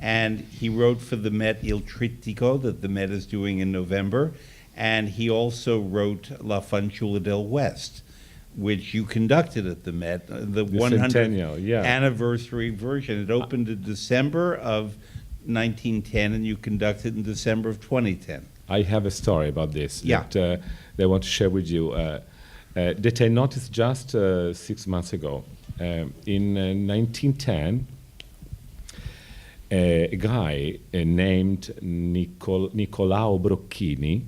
and he wrote for the Met Il Trittico that the Met is doing in November, and he also wrote La Fanciulla del West, which you conducted at the Met, the 100th anniversary version. It opened in December of 1910, and you conducted in December of 2010. I have a story about this that I want to share with you that I noticed just 6 months ago. In 1910, a guy named Nicolao Brocchini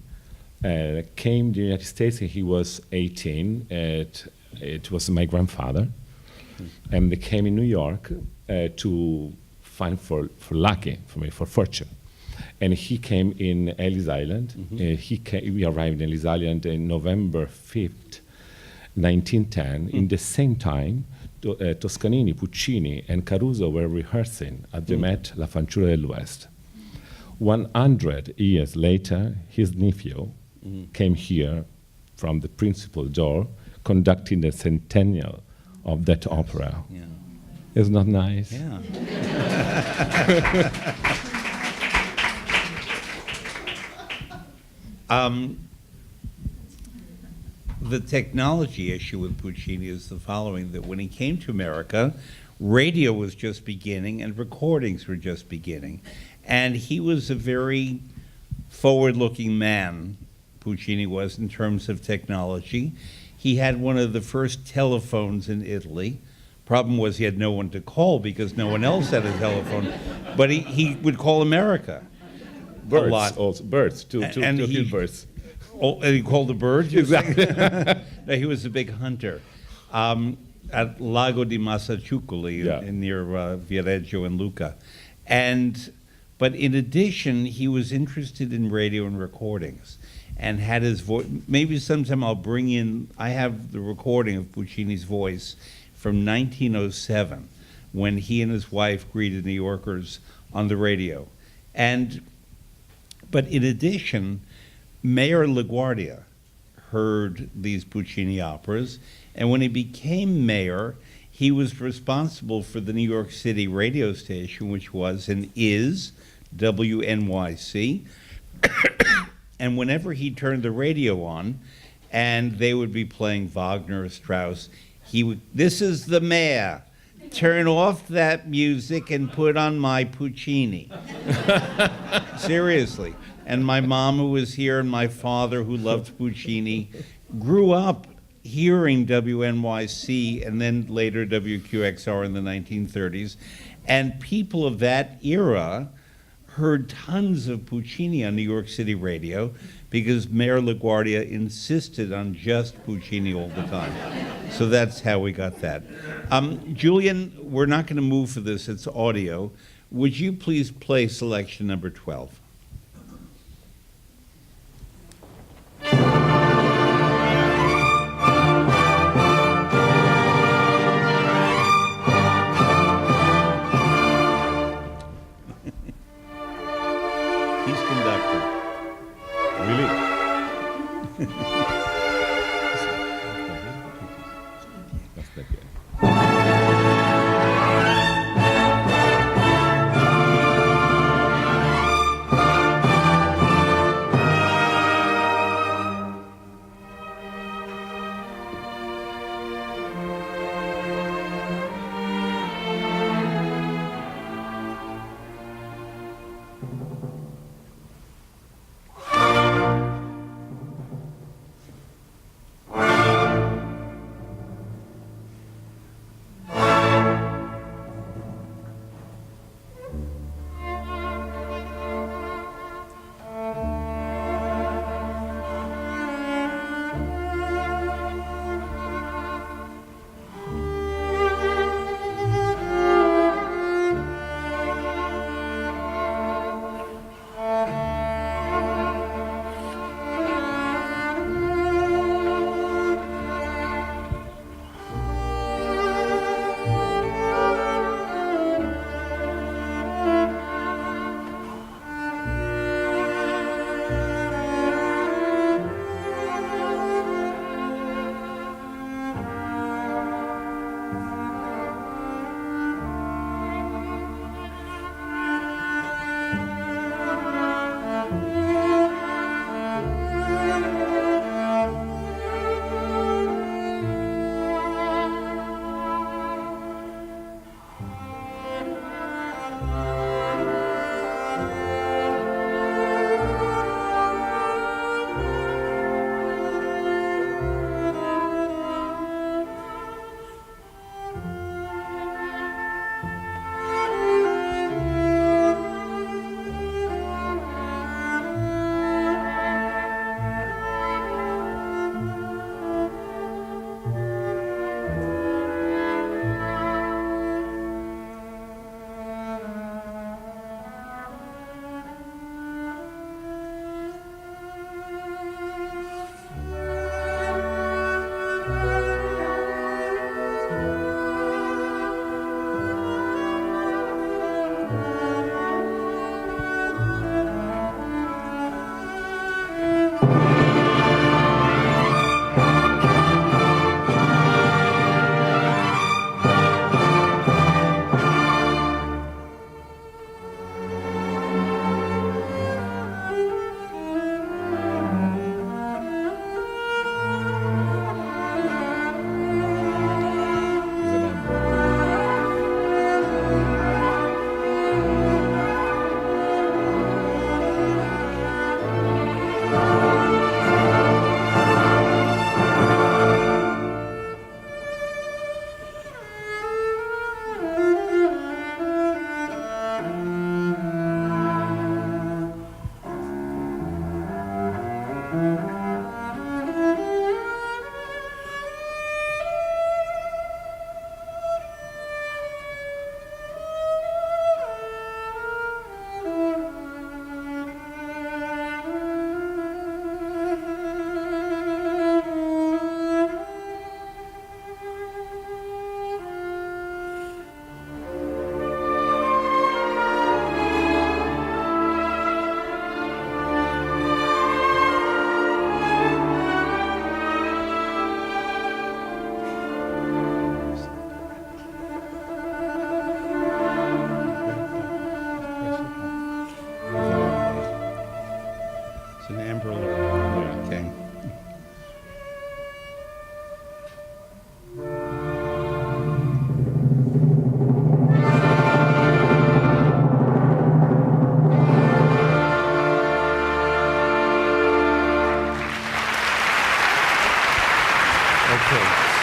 came to the United States. He was 18. It was my grandfather, and they came in New York to find for fortune. And he came in Ellis Island. We arrived in Ellis Island on November 5th, 1910. In the same time, Toscanini, Puccini, and Caruso were rehearsing at the Met La Fanciulla del West. 100 years later, his nephew came here from the principal door, conducting the centennial of that opera. Yeah. Isn't that nice? Yeah. The technology issue with Puccini is the following, that when he came to America, radio was just beginning and recordings were just beginning. And he was a very forward-looking man, Puccini was, in terms of technology. He had one of the first telephones in Italy. Problem was he had no one to call because no one else had a telephone. But he would call America. Birds, a lot. also birds, two birds. Oh, and he called the birds? Exactly. No, he was a big hunter. At Lago di Massaciucoli near Viareggio and Lucca. But in addition, he was interested in radio and recordings and had his voice. Maybe sometime I'll bring in, I have the recording of Puccini's voice from 1907 when he and his wife greeted New Yorkers on the radio. But in addition, Mayor LaGuardia heard these Puccini operas, and when he became mayor, he was responsible for the New York City radio station, which was and is WNYC. And whenever he turned the radio on, and they would be playing Wagner or Strauss, he would, "This is the mayor. Turn off that music and put on my Puccini." Seriously. And my mom, who was here, and my father, who loved Puccini, grew up hearing WNYC and then later WQXR in the 1930s. And people of that era heard tons of Puccini on New York City radio because Mayor LaGuardia insisted on just Puccini all the time. So that's how we got that. Julian, we're not going to move for this, it's audio. Would you please play selection number 12? He's conductor. Really? That's not good.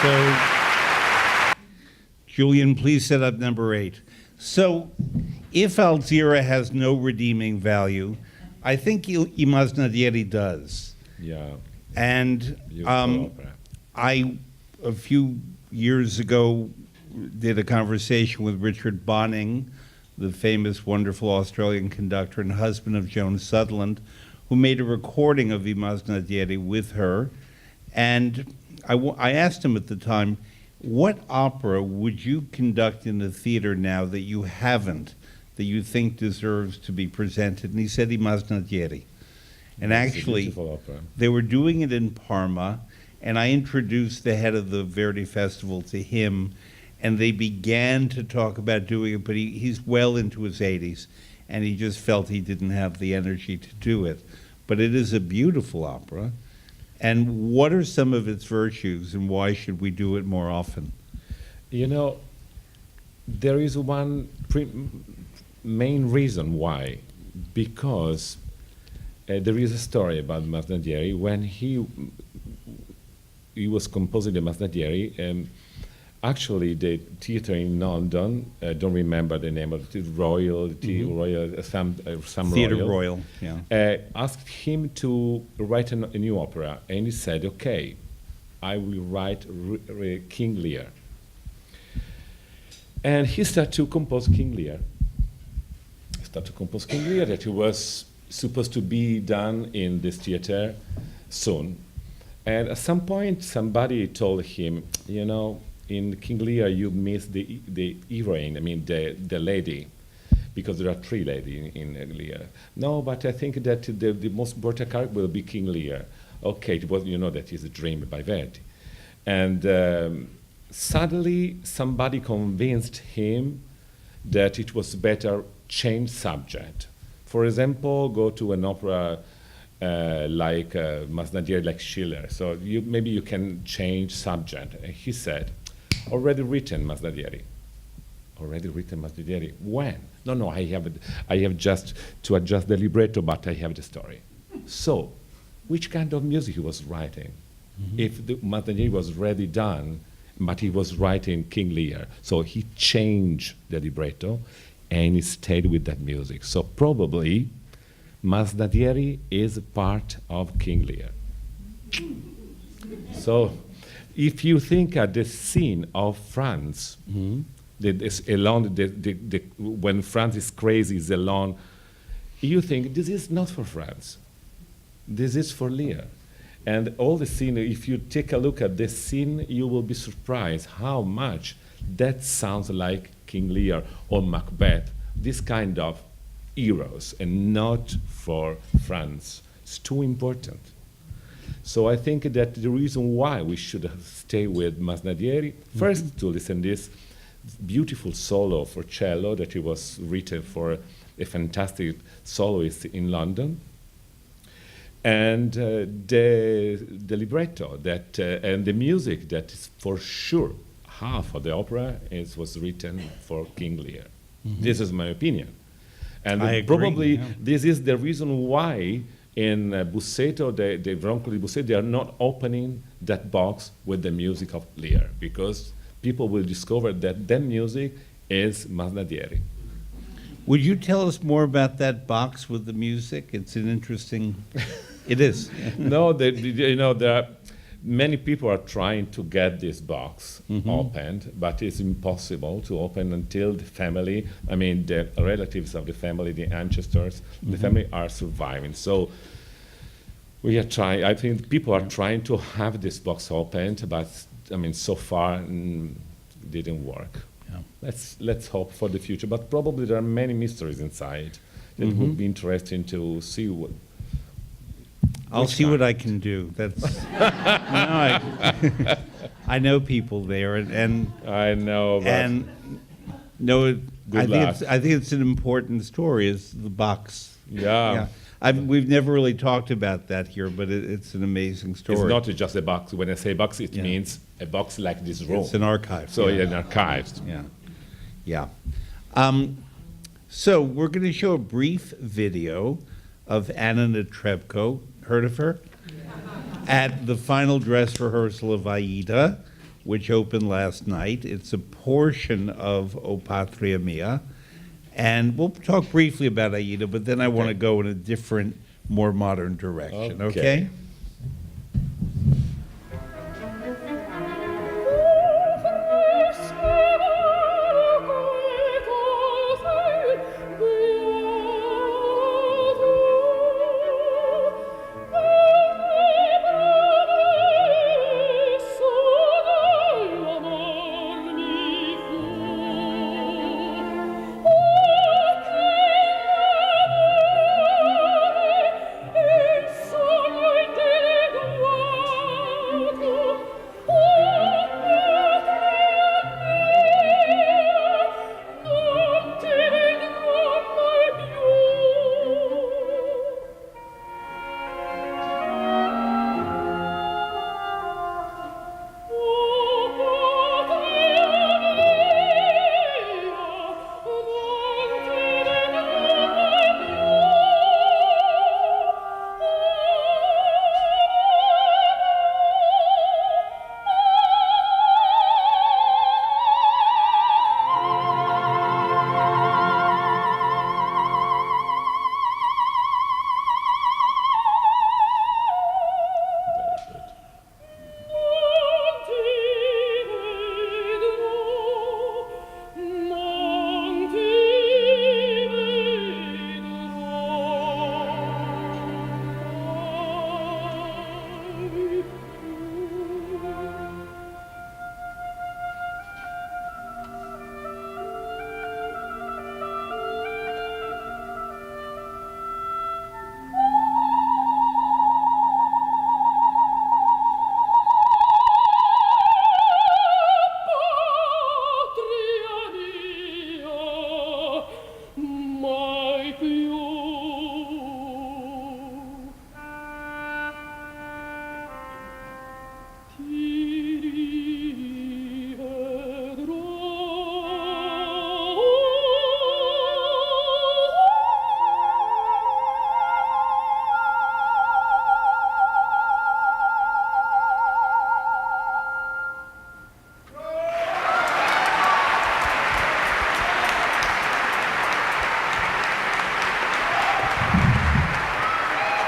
So, Julian, please set up number 8. So, if Alzira has no redeeming value, I think I Masnadieri does. Yeah. And Beautiful opera. I, a few years ago, did a conversation with Richard Bonning, the famous, wonderful Australian conductor and husband of Joan Sutherland, who made a recording of I Masnadieri with her. And I asked him at the time, what opera would you conduct in the theater now that you haven't, that you think deserves to be presented? And he said I Masnadieri. And It's a actually, beautiful opera. they were doing it in Parma, and I introduced the head of the Verdi Festival to him, and they began to talk about doing it, but he's well into his 80s, and he just felt he didn't have the energy to do it. But it is a beautiful opera. And what are some of its virtues, and why should we do it more often? You know, there is one main reason why. Because there is a story about Masnadieri. When he was composing the Masnadieri, actually the theater in London, don't remember the name of it, Royal, some Theatre Royal, yeah. Asked him to write a new opera, and he said, okay, I will write King Lear. And he started to compose King Lear. That he was supposed to be done in this theater soon. And at some point, somebody told him, you know, in King Lear, you miss the heroine, I mean, the lady, because there are 3 ladies in Lear. No, but I think that the most important character will be King Lear. Okay, it was, you know, that is a dream by Verdi. And suddenly, somebody convinced him that it was better change subject. For example, go to an opera like Masnadieri, like Schiller. So maybe you can change subject. And he said, already written Masnadieri. Already written Masnadieri. When? No, I have just to adjust the libretto, but I have the story. So, which kind of music he was writing? Mm-hmm. If the Masnadieri was already done, but he was writing King Lear, so he changed the libretto, and he stayed with that music. So probably, Masnadieri is a part of King Lear. So, if you think at the scene of France, Mm-hmm. when France is crazy, is alone, you think this is not for France. This is for Lear. And all the scene, if you take a look at this scene, you will be surprised how much that sounds like King Lear or Macbeth, this kind of heroes, and not for France. It's too important. So I think that the reason why we should stay with Masnadieri, first to listen this beautiful solo for cello that it was written for a fantastic soloist in London, and the libretto that and the music that is for sure half of the opera was written for King Lear. Mm-hmm. This is my opinion, and I agree, probably yeah. this is the reason why in Busseto, the Broncoli Busseto, they are not opening that box with the music of Lear, because people will discover that that music is Masnadieri. Would you tell us more about that box with the music? It's an interesting. It is. No, there are many people are trying to get this box opened, but it's impossible to open until the family, I mean, the relatives of the family, the ancestors, the family are surviving. So we are trying, I think people are trying to have this box opened, but I mean, so far didn't work. Yeah. Let's hope for the future, but probably there are many mysteries inside that would be interesting to see what. I'll see what I can do. That's I know people there, and I know. But and no, Good luck. I think it's an important story. Is the box? Yeah. We've never really talked about that here, but it's an amazing story. It's not just a box. When I say box, it means a box like this room. It's an archive. So an archives. Yeah. So we're going to show a brief video of Anna Netrebko. Heard of her? At the final dress rehearsal of Aida, which opened last night. It's a portion of O Patria Mia. And we'll talk briefly about Aida, but then I want to go in a different, more modern direction, okay?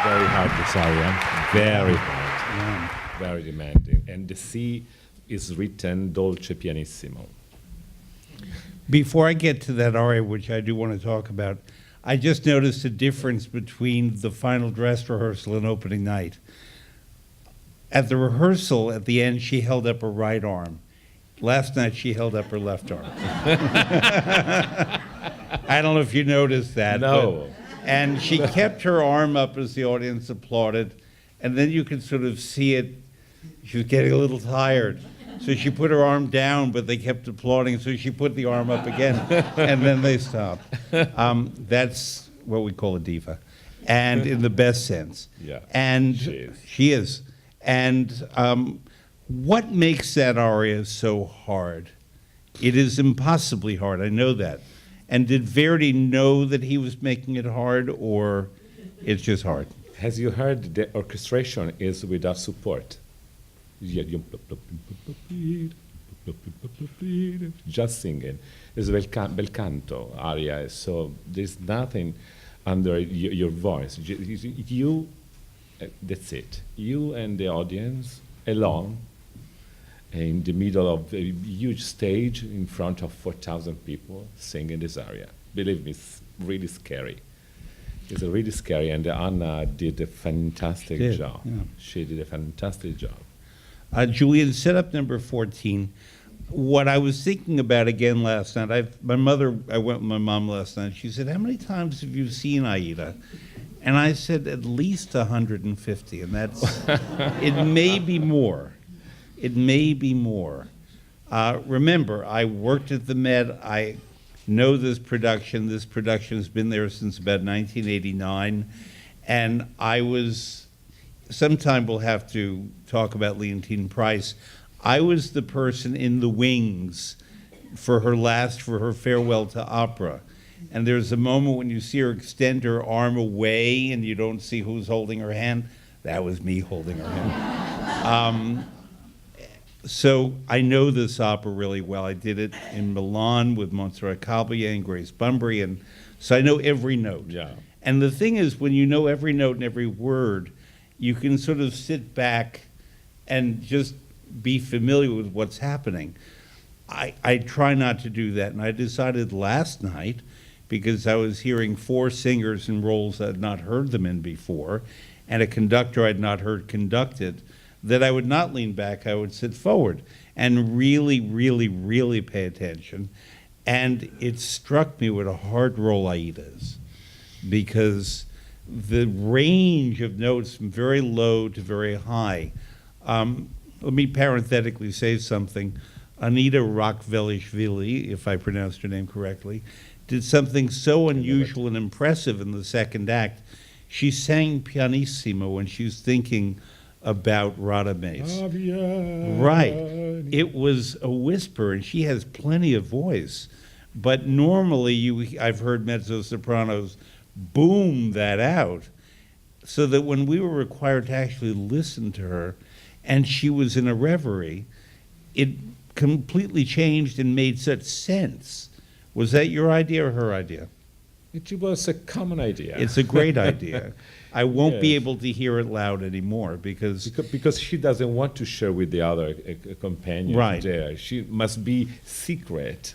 Very hard, this aria. Very hard. Very demanding. And the C is written dolce pianissimo. Before I get to that aria, which I do want to talk about, I just noticed a difference between the final dress rehearsal and opening night. At the rehearsal, at the end, she held up her right arm. Last night, she held up her left arm. I don't know if you noticed that. No. And she kept her arm up as the audience applauded, and then you could sort of see it. She was getting a little tired. So she put her arm down, but they kept applauding, so she put the arm up again, and then they stopped. That's what we call a diva, and in the best sense. Yeah, and she is. And what makes that aria so hard? It is impossibly hard, I know that. And did Verdi know that he was making it hard, or it's just hard? As you heard, the orchestration is without support. Just singing. It's bel canto aria, so there's nothing under your voice. You, that's it. You and the audience alone in the middle of a huge stage in front of 4,000 people singing this aria. Believe me, it's really scary. It's really scary, and Anna did a fantastic job. Yeah. She did a fantastic job. Julian, set up number 14. What I was thinking about again last night, I went with my mom last night. She said, how many times have you seen Aida? And I said, at least 150, and that's, it may be more. It may be more. Remember, I worked at the Met. I know this production. This production has been there since about 1989. And I was, sometime we'll have to talk about Leontine Price. I was the person in the wings for her farewell to opera. And there's a moment when you see her extend her arm away and you don't see who's holding her hand. That was me holding her hand. So I know this opera really well. I did it in Milan with Montserrat Caballé and Grace Bunbury, and so I know every note. Yeah. And the thing is, when you know every note and every word, you can sort of sit back and just be familiar with what's happening. I try not to do that, and I decided last night, because I was hearing 4 singers in roles I had not heard them in before, and a conductor I'd not heard conducted, that I would not lean back, I would sit forward and really, really, really pay attention. And it struck me what a hard role Aida is, because the range of notes from very low to very high. Let me parenthetically say something. Anita Rakvelishvili, if I pronounced her name correctly, did something so unusual and impressive in the second act. She sang pianissimo when she was thinking about Radames. Right. It was a whisper, and she has plenty of voice. But normally, I've heard mezzo-sopranos boom that out, so that when we were required to actually listen to her, and she was in a reverie, it completely changed and made such sense. Was that your idea or her idea? It was a common idea. It's a great idea. I won't be Yes. able to hear it loud anymore because Because she doesn't want to share with the other companion Right. there. She must be secret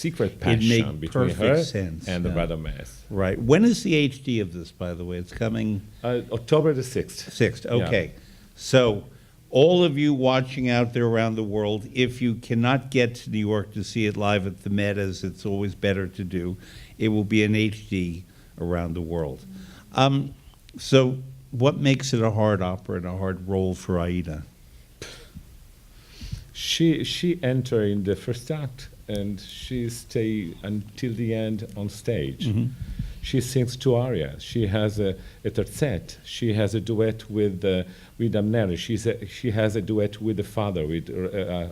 It'd passion make between perfect her sense, and the yeah. Radames. right. When is the HD of this, by the way? It's coming October the 6th. 6th. Yeah. Okay. So all of you watching out there around the world, if you cannot get to New York to see it live at the Met, as it's always better to do, it will be in HD around the world. So what makes it a hard opera and a hard role for Aida? She entered in the first act and she stay until the end on stage. She sings 2 arias. She has a terzet. She has a duet with Amneri. She has a duet with the father, with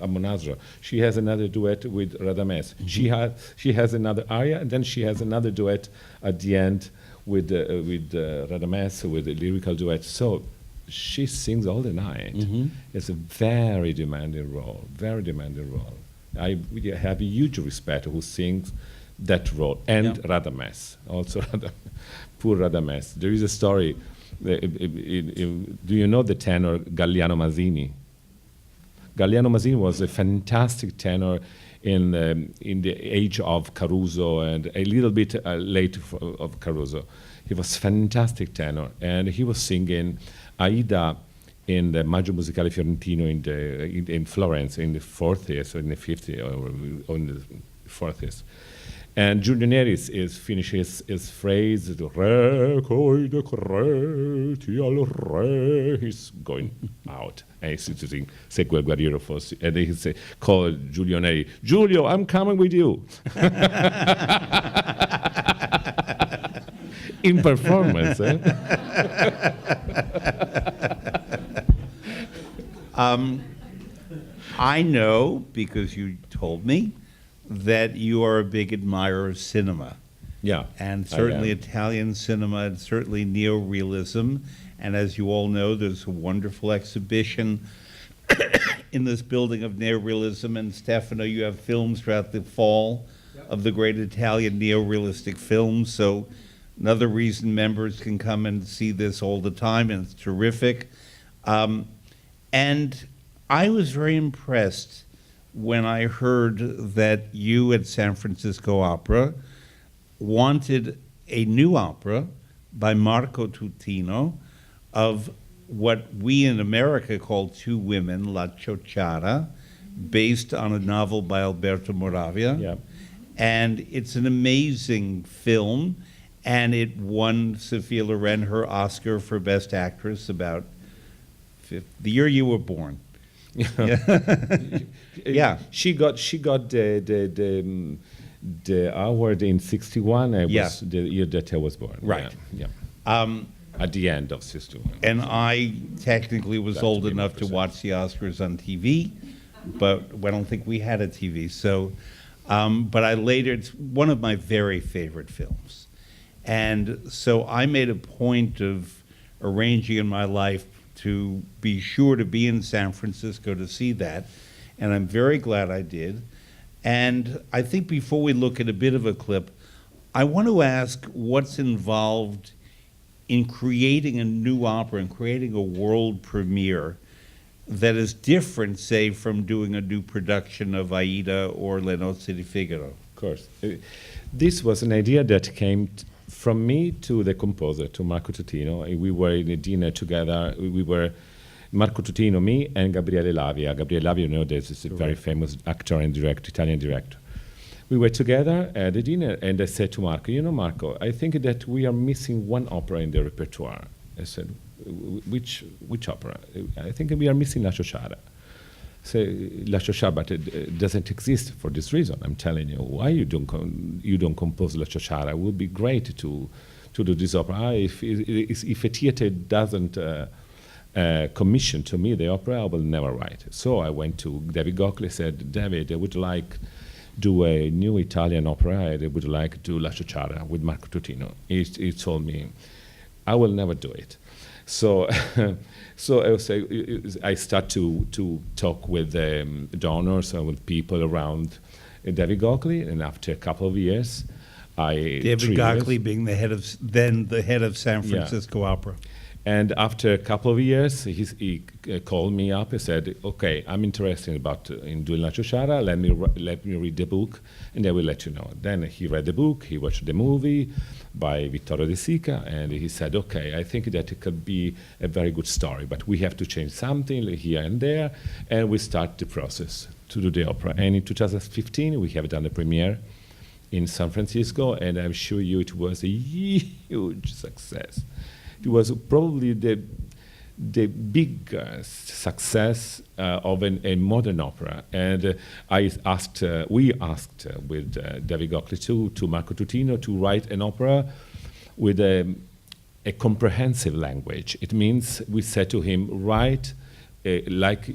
Amonasro. She has another duet with Radames. She has another aria, and then she has another duet at the end with Radames, with a lyrical duet. So she sings all the night. It's a very demanding role, very demanding role. I have a huge respect who sings that role, and Yeah. Radames, also poor Radames. There is a story. Do you know the tenor Galliano Mazzini? Galliano Mazzini was a fantastic tenor in the age of Caruso and a little bit late of Caruso. He was fantastic tenor, and he was singing Aida in the Maggio Musicale Fiorentino in Florence in the 40s or in the 50s or in the 40s. And Giulio Neri finishes his phrase, "Re coi decreti al re." He's going out, and he's singing "Segue il guerriero fossi," and he call Giulio Neri, "Giulio, I'm coming with you." In performance, eh? I know, because you told me, that you are a big admirer of cinema. Yeah, And I certainly am. Italian cinema, and certainly neorealism. And as you all know, there's a wonderful exhibition in this building of neorealism. And Stefano, you have films throughout the fall of the great Italian neorealistic films. So another reason members can come and see this all the time, and it's terrific. And I was very impressed when I heard that you at San Francisco Opera wanted a new opera by Marco Tutino of what we in America call Two Women, La Ciociara, based on a novel by Alberto Moravia. Yeah. And it's an amazing film, and it won Sophia Loren her Oscar for Best Actress about the year you were born. Yeah. She got the award in '61. Yeah. Was the year that I was born. Right. Yeah. Yeah. At the end of '61. And I technically was That to old be enough to 100%. watch the Oscars on TV, but I don't think we had a TV. So, but I later, it's one of my very favorite films. And so I made a point of arranging in my life to be sure to be in San Francisco to see that. and I'm very glad I did. And I think before we look at a bit of a clip, I want to ask what's involved in creating a new opera and creating a world premiere that is different, say, from doing a new production of Aida or Le Nozze di Figaro. Of course. This was an idea that came from me to the composer, to Marco Tutino. We were in a dinner together. We were Marco Tutino, me, and Gabriele Lavia. Gabriele Lavia, you know, this is a very famous actor and director, Italian director. We were together at the dinner, and I said to Marco, you know, Marco, I think that we are missing one opera in the repertoire. I said, which opera? I think we are missing La Ciociara. So La Ciociara, but it doesn't exist for this reason. I'm telling you, why you don't compose La Ciociara? It would be great to do this opera. If a theater doesn't commission to me the opera, I will never write. So I went to David Gockley, said, David, I would like do a new Italian opera. I would like to do La Ciociara with Marco Tutino. He told me, I will never do it. So, I start to talk with donors and with people around David Gockley, and after a couple of years, David Gockley being the head of San Francisco Opera. And after a couple of years, he called me up and said, "Okay, I'm interested in doing La Ciociara. Let me read the book, and I will let you know." Then he read the book. He watched the movie by Vittorio De Sica, and he said, "Okay, I think that it could be a very good story, but we have to change something here and there." And we start the process to do the opera. And in 2015, we have done the premiere in San Francisco, and I'm sure you it was a huge success. It was probably the biggest success of a modern opera. And we asked with David Gockley to Marco Tutino to write an opera with a comprehensive language. It means we said to him, write like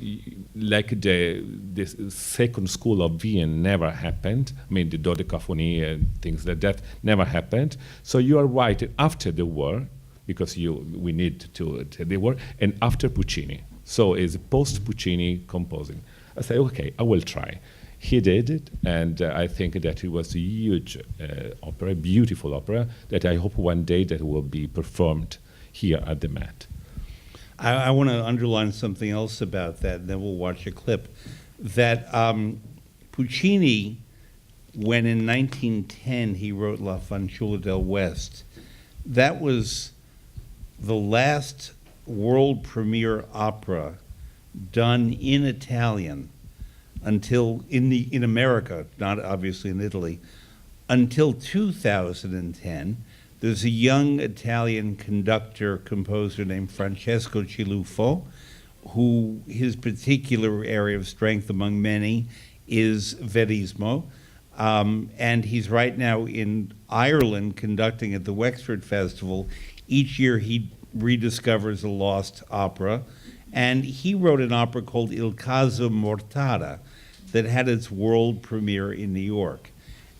the second school of Wien never happened. I mean, the dodecaphony and things like that never happened. So you are writing after the war, because we need to the war, and after Puccini. So it's post-Puccini composing. I said, okay, I will try. He did it, and I think that it was a huge opera, beautiful opera, that I hope one day that will be performed here at the Met. I want to underline something else about that, and then we'll watch a clip. That Puccini, when in 1910 he wrote La Fanciulla del West, that was the last world premiere opera done in Italian until in America, not obviously in Italy, until 2010. There's a young Italian conductor, composer named Francesco Ciluffo, who his particular area of strength among many is verismo. And he's right now in Ireland conducting at the Wexford Festival. Each year he rediscovers a lost opera, and he wrote an opera called Il Caso Mortada that had its world premiere in New York.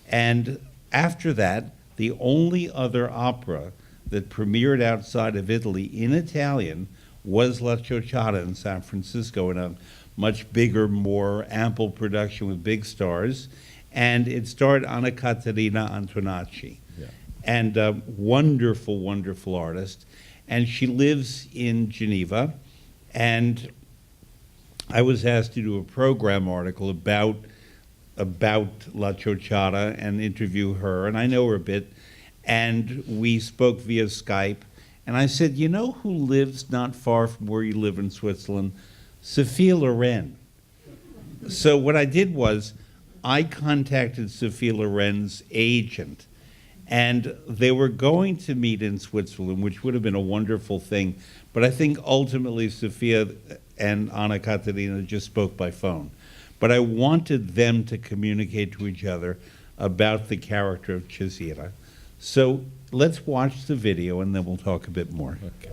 And after that, the only other opera that premiered outside of Italy in Italian was La Ciociara in San Francisco, in a much bigger, more ample production with big stars. And it starred Anna Caterina Antonacci. Yeah. And a wonderful, wonderful artist. And she lives in Geneva. And I was asked to do a program article about La Ciociara and interview her. And I know her a bit. And we spoke via Skype. And I said, you know who lives not far from where you live in Switzerland? Sophia Loren. So what I did was, I contacted Sophia Loren's agent, and they were going to meet in Switzerland, which would have been a wonderful thing. But I think ultimately Sophia and Anna Caterina just spoke by phone. But I wanted them to communicate to each other about the character of Cesira. So let's watch the video, and then we'll talk a bit more. Okay.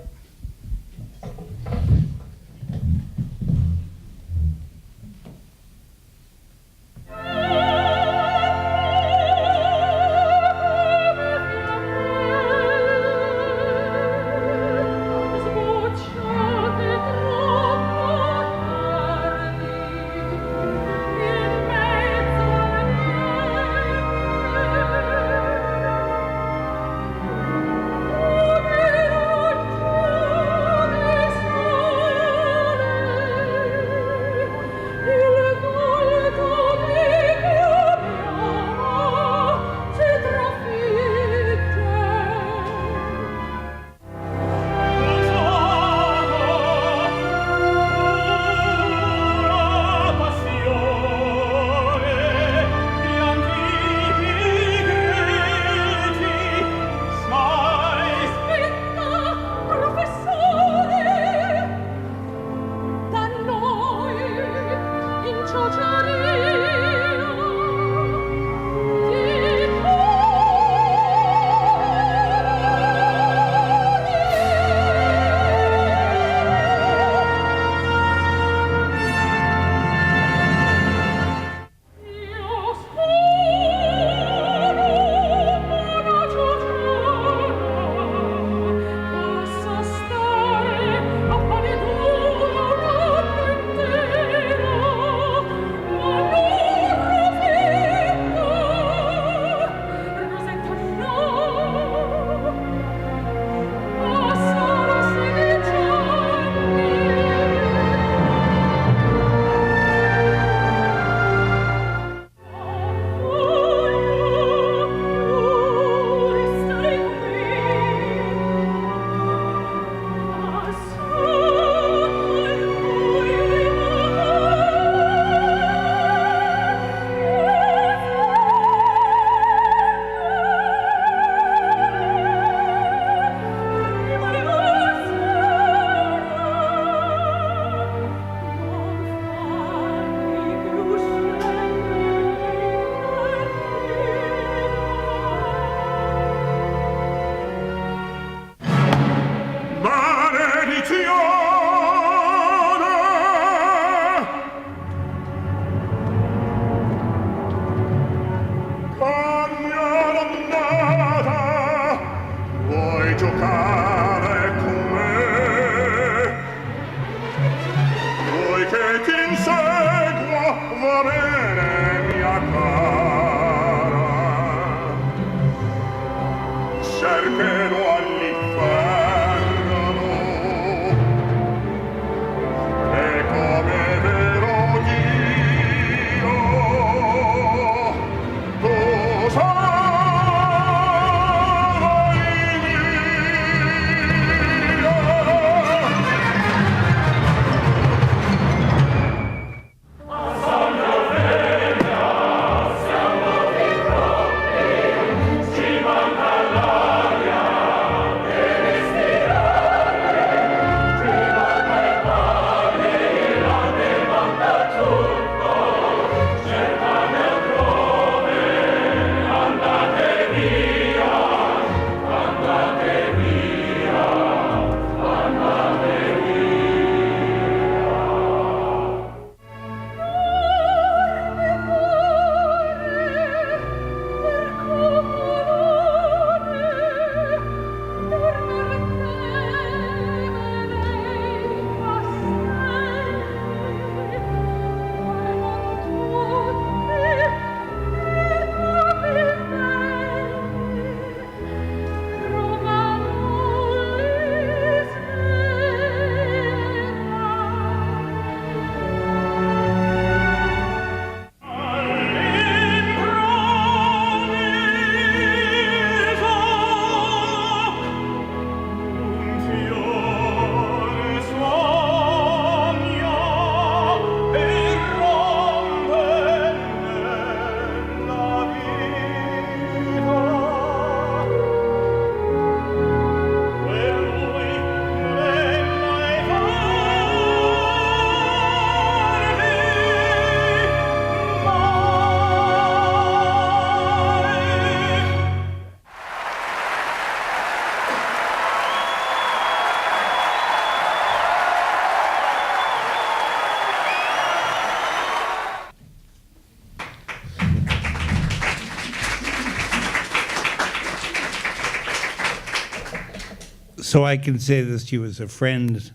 So I can say this to you as a friend.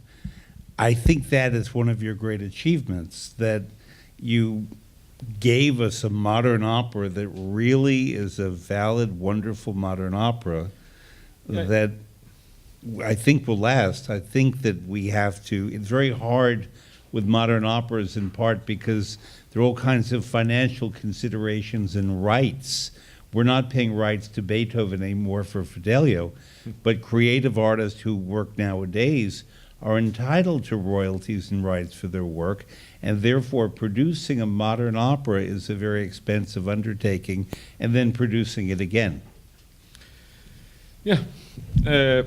I think that is one of your great achievements, that you gave us a modern opera that really is a valid, wonderful modern opera that I think will last. I think that we have to, it's very hard with modern operas in part because there are all kinds of financial considerations and rights. We're not paying rights to Beethoven anymore for Fidelio, but creative artists who work nowadays are entitled to royalties and rights for their work, and therefore producing a modern opera is a very expensive undertaking, and then producing it again. Yeah. A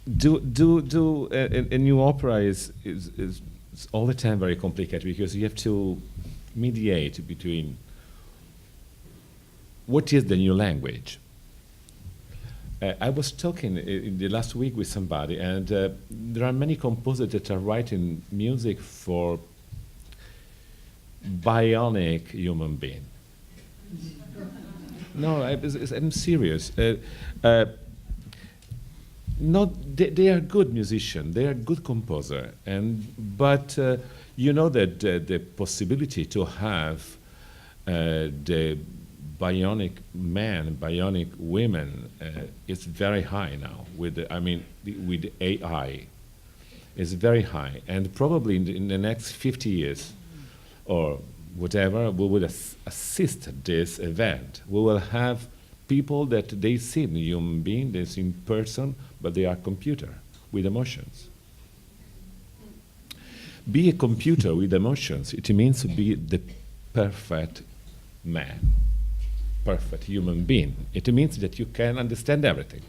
new opera is all the time very complicated because you have to mediate between what is the new language. I was talking in the last week with somebody, and there are many composers that are writing music for bionic human being. No, I'm serious. They are good musicians, they are good composer, but you know that the possibility to have the bionic man, bionic women is very high now. With AI, it's very high, and probably in the next 50 years or whatever, we will assist this event. We will have people that they seem human being, they seem person, but they are computer with emotions. Be a computer with emotions. It means to be the perfect man, perfect human being. It means that you can understand everything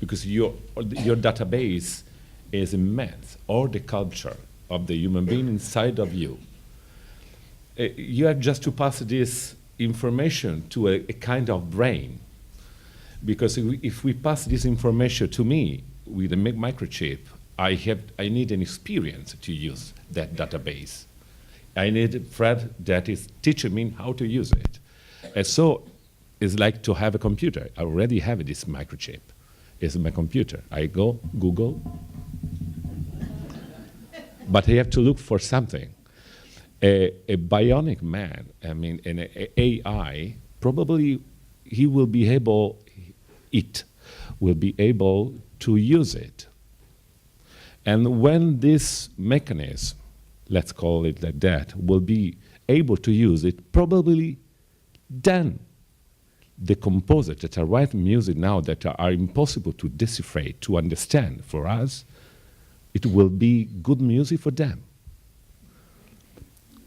because your database is immense, or the culture of the human being inside of you. You have just to pass this information to a kind of brain, because if we pass this information to me with a microchip, I need an experience to use that database. I need Fred that is teaching me how to use it. And so it's like to have a computer. I already have this microchip. It's my computer. I go Google, but I have to look for something. A bionic man, an AI, probably it will be able to use it. And when this mechanism, let's call it like that, will be able to use it, probably then the composers that are writing music now that are impossible to decipher, to understand for us, it will be good music for them.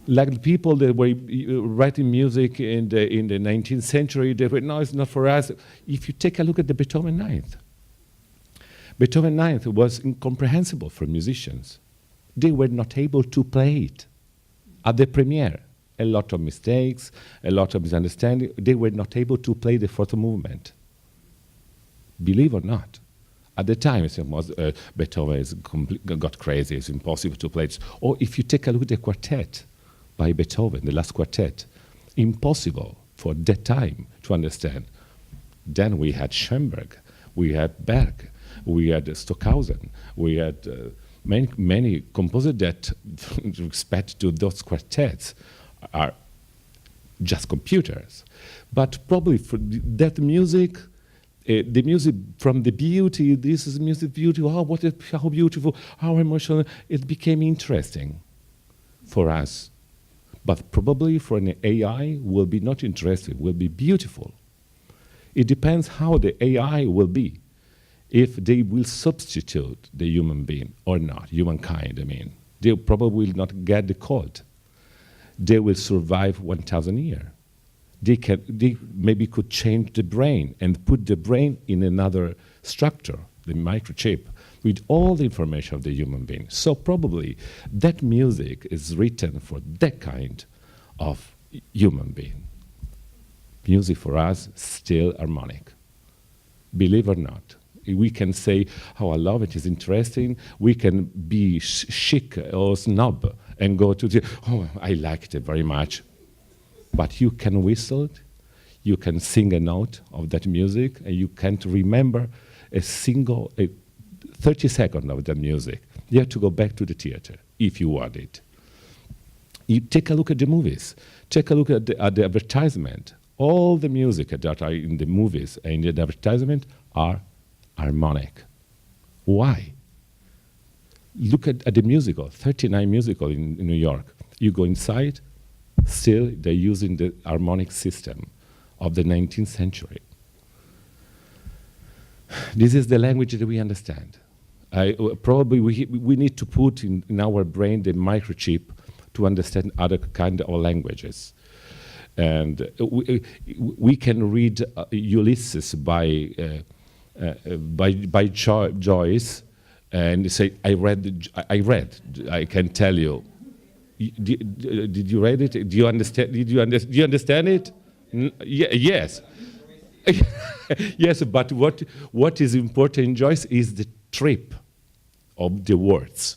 Like the people that were writing music in the 19th century, they were, no, it's not for us. If you take a look at the Beethoven Ninth was incomprehensible for musicians. They were not able to play it at the premiere. A lot of mistakes, a lot of misunderstanding. They were not able to play the fourth movement. Believe or not. At the time, Beethoven got crazy. It's impossible to play it. Or if you take a look at the quartet by Beethoven, the last quartet, impossible for that time to understand. Then we had Schoenberg, we had Berg, we had Stockhausen, we had many composers that, with respect to those quartets, are just computers. But probably for that music, the music from the beauty, this is music beauty, how beautiful, how emotional, it became interesting for us. But probably for an AI will be not interesting, will be beautiful. It depends how the AI will be, if they will substitute the human being or not, humankind, They probably will not get the code. They will survive 1,000 years. They maybe could change the brain and put the brain in another structure, the microchip, with all the information of the human being. So probably that music is written for that kind of human being. Music for us still harmonic. Believe or not. We can say, oh, I love it, it's interesting. We can be chic or snob and go to the, oh, I liked it very much. But you can whistle it, you can sing a note of that music, and you can't remember a single 30 seconds of the music. You have to go back to the theater if you want it. You take a look at the movies. Take a look at the advertisement. All the music that are in the movies and in the advertisement are harmonic. Why? Look at the musical, 39 musical in New York. You go inside, still they're using the harmonic system of the 19th century. This is the language that we understand. Probably we need to put in our brain the microchip to understand other kind of languages. And we can read Ulysses by Joyce and say, I read, I can tell you. Did you read it? Do you understand? Do you understand it? Yes. Yes, but what is important in Joyce is the trip of the words.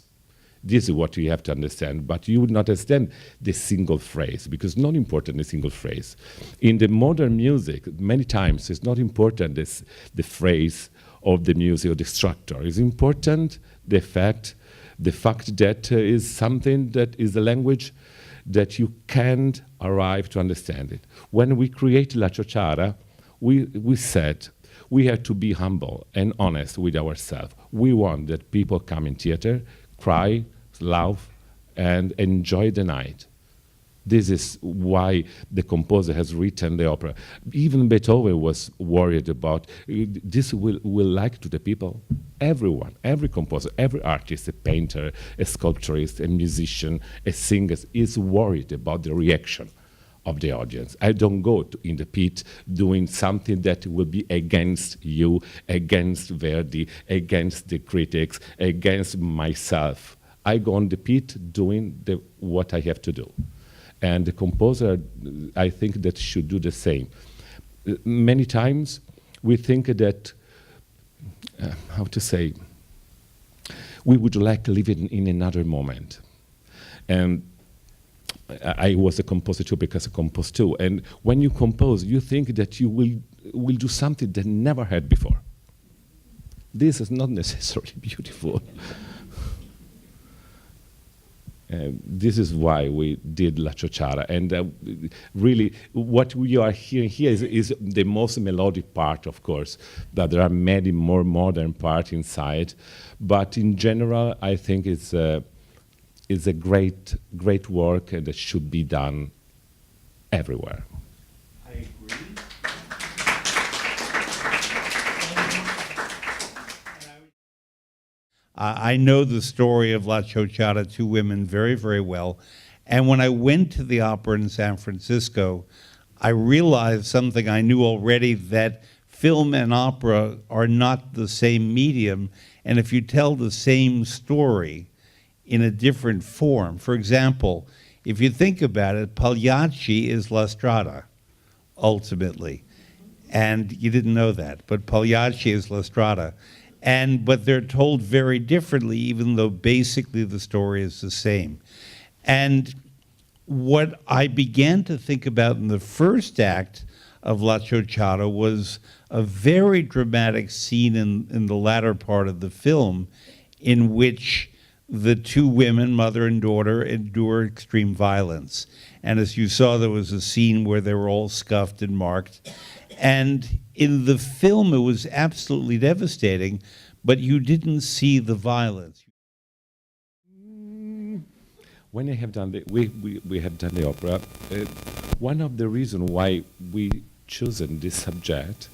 This is what you have to understand, but you would not understand the single phrase, because it's not important the single phrase. In the modern music, many times it's not important the phrase of the music or the structure. It's important the fact that is something that is a language that you can't arrive to understand it. When we create La Ciociara, we said we have to be humble and honest with ourselves. We want that people come in theater, cry, laugh, and enjoy the night. This is why the composer has written the opera. Even Beethoven was worried about this will like to the people. Everyone, every composer, every artist, a painter, a sculpturist, a musician, a singer is worried about the reaction of the audience. I don't go in the pit doing something that will be against you, against Verdi, against the critics, against myself. I go on the pit doing what I have to do. And the composer, I think that should do the same. Many times we think that, how to say, we would like living in another moment. And I was a composer too because I composed too. And when you compose, you think that you will do something that never had before. This is not necessarily beautiful. This is why we did La Ciociara. And really, what we are hearing here is the most melodic part, of course, but there are many more modern parts inside. But in general, I think it's a great work that should be done everywhere. I agree. I know the story of La Ciociara, Two Women, very, very well. And when I went to the opera in San Francisco, I realized something I knew already, that film and opera are not the same medium. And if you tell the same story in a different form, for example, if you think about it, Pagliacci is La Strada, ultimately. And you didn't know that, but Pagliacci is La Strada. But they're told very differently, even though basically the story is the same. And what I began to think about in the first act of La Ciociara was a very dramatic scene in the latter part of the film, in which the two women, mother and daughter, endure extreme violence. And as you saw, there was a scene where they were all scuffed and marked. And in the film, it was absolutely devastating, but you didn't see the violence. When I have done we have done the opera, one of the reasons why we chosen this subject,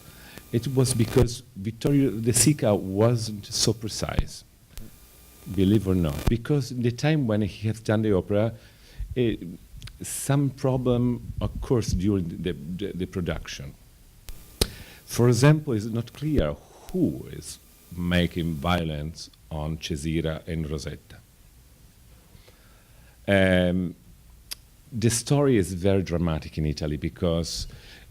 it was because Vittorio De Sica wasn't so precise, believe it or not. Because in the time when he has done the opera, some problem occurs during the production. For example, it's not clear who is making violence on Cesira and Rosetta. The story is very dramatic in Italy because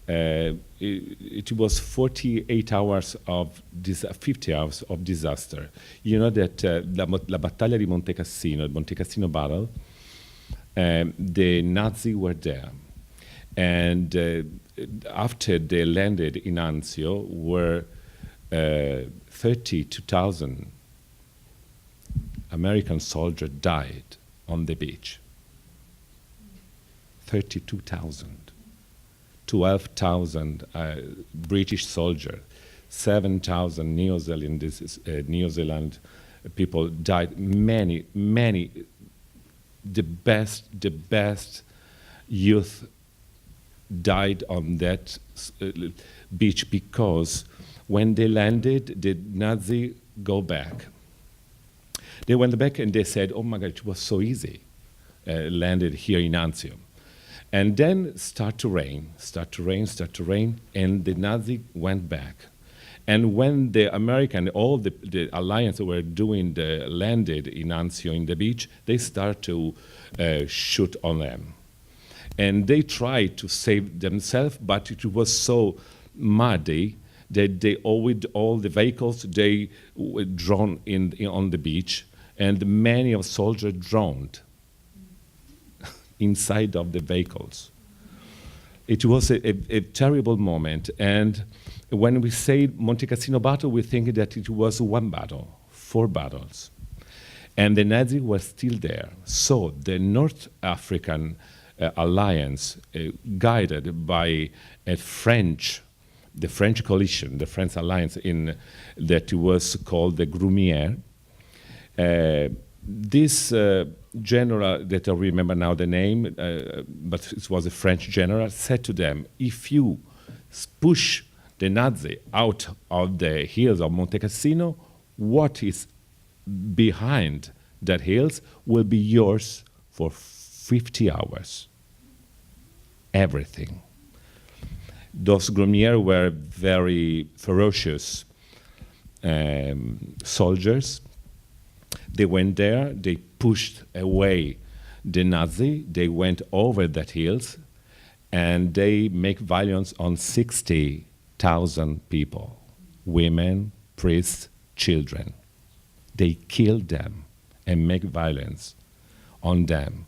it was 48 hours of 50 hours of disaster. You know that la battaglia di Monte Cassino, the Monte Cassino battle, the Nazis were there. And after they landed in Anzio, were 32,000 American soldiers died on the beach. 32,000. 12,000 British soldiers, 7,000 New Zealand people died. Many, the best youth died on that beach because when they landed, the Nazi go back. They went back and they said, "Oh my God, it was so easy." Landed here in Anzio. And then start to rain, and the Nazi went back. And when the American, all the alliance were doing the landed in Anzio in the beach, they start to shoot on them. And they tried to save themselves, but it was so muddy that with all the vehicles, they were drawn on the beach, and many of soldiers drowned inside of the vehicles. It was a terrible moment, and when we say Monte Cassino battle, we think that it was one battle, 4 battles. And the Nazis were still there. So the North African alliance, guided by the French coalition, the French alliance that was called the Grumière, this general, that I remember now the name, but it was a French general, said to them, if you push the Nazi out of the hills of Monte Cassino, what is behind that hills will be yours for 50 hours. Everything. Those Grumières were very ferocious soldiers. They went there, they pushed away the Nazi, they went over that hills, and they make violence on 60,000 people, women, priests, children. They killed them and make violence on them.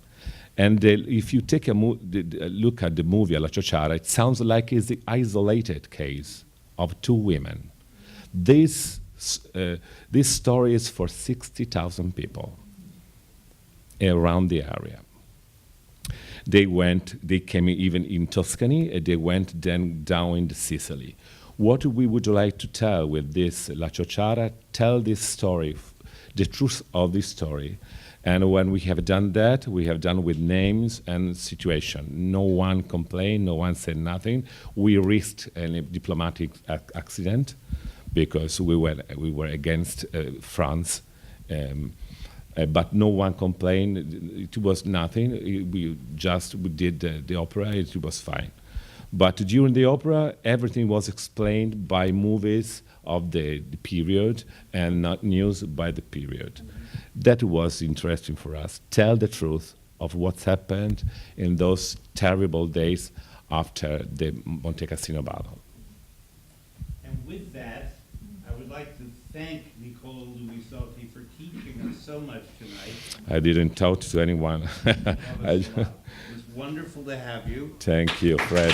And if you take a look at the movie La Ciociara, it sounds like it's an isolated case of 2 women. This story is for 60,000 people around the area. They came even in Tuscany, and they went then down into Sicily. What we would like to tell with this La Ciociara, tell this story, the truth of this story. And when we have done that, we have done with names and situation. No one complained, no one said nothing. We risked a diplomatic accident because we were against France, but no one complained. It was nothing. We did the opera. It was fine. But during the opera, everything was explained by movies of the period and not news by the period. That was interesting for us. Tell the truth of what's happened in those terrible days after the Monte Cassino battle. And with that, I would like to thank Nicola Luisotti for teaching us so much tonight. I didn't talk to anyone. It was wonderful to have you. Thank you, Fred.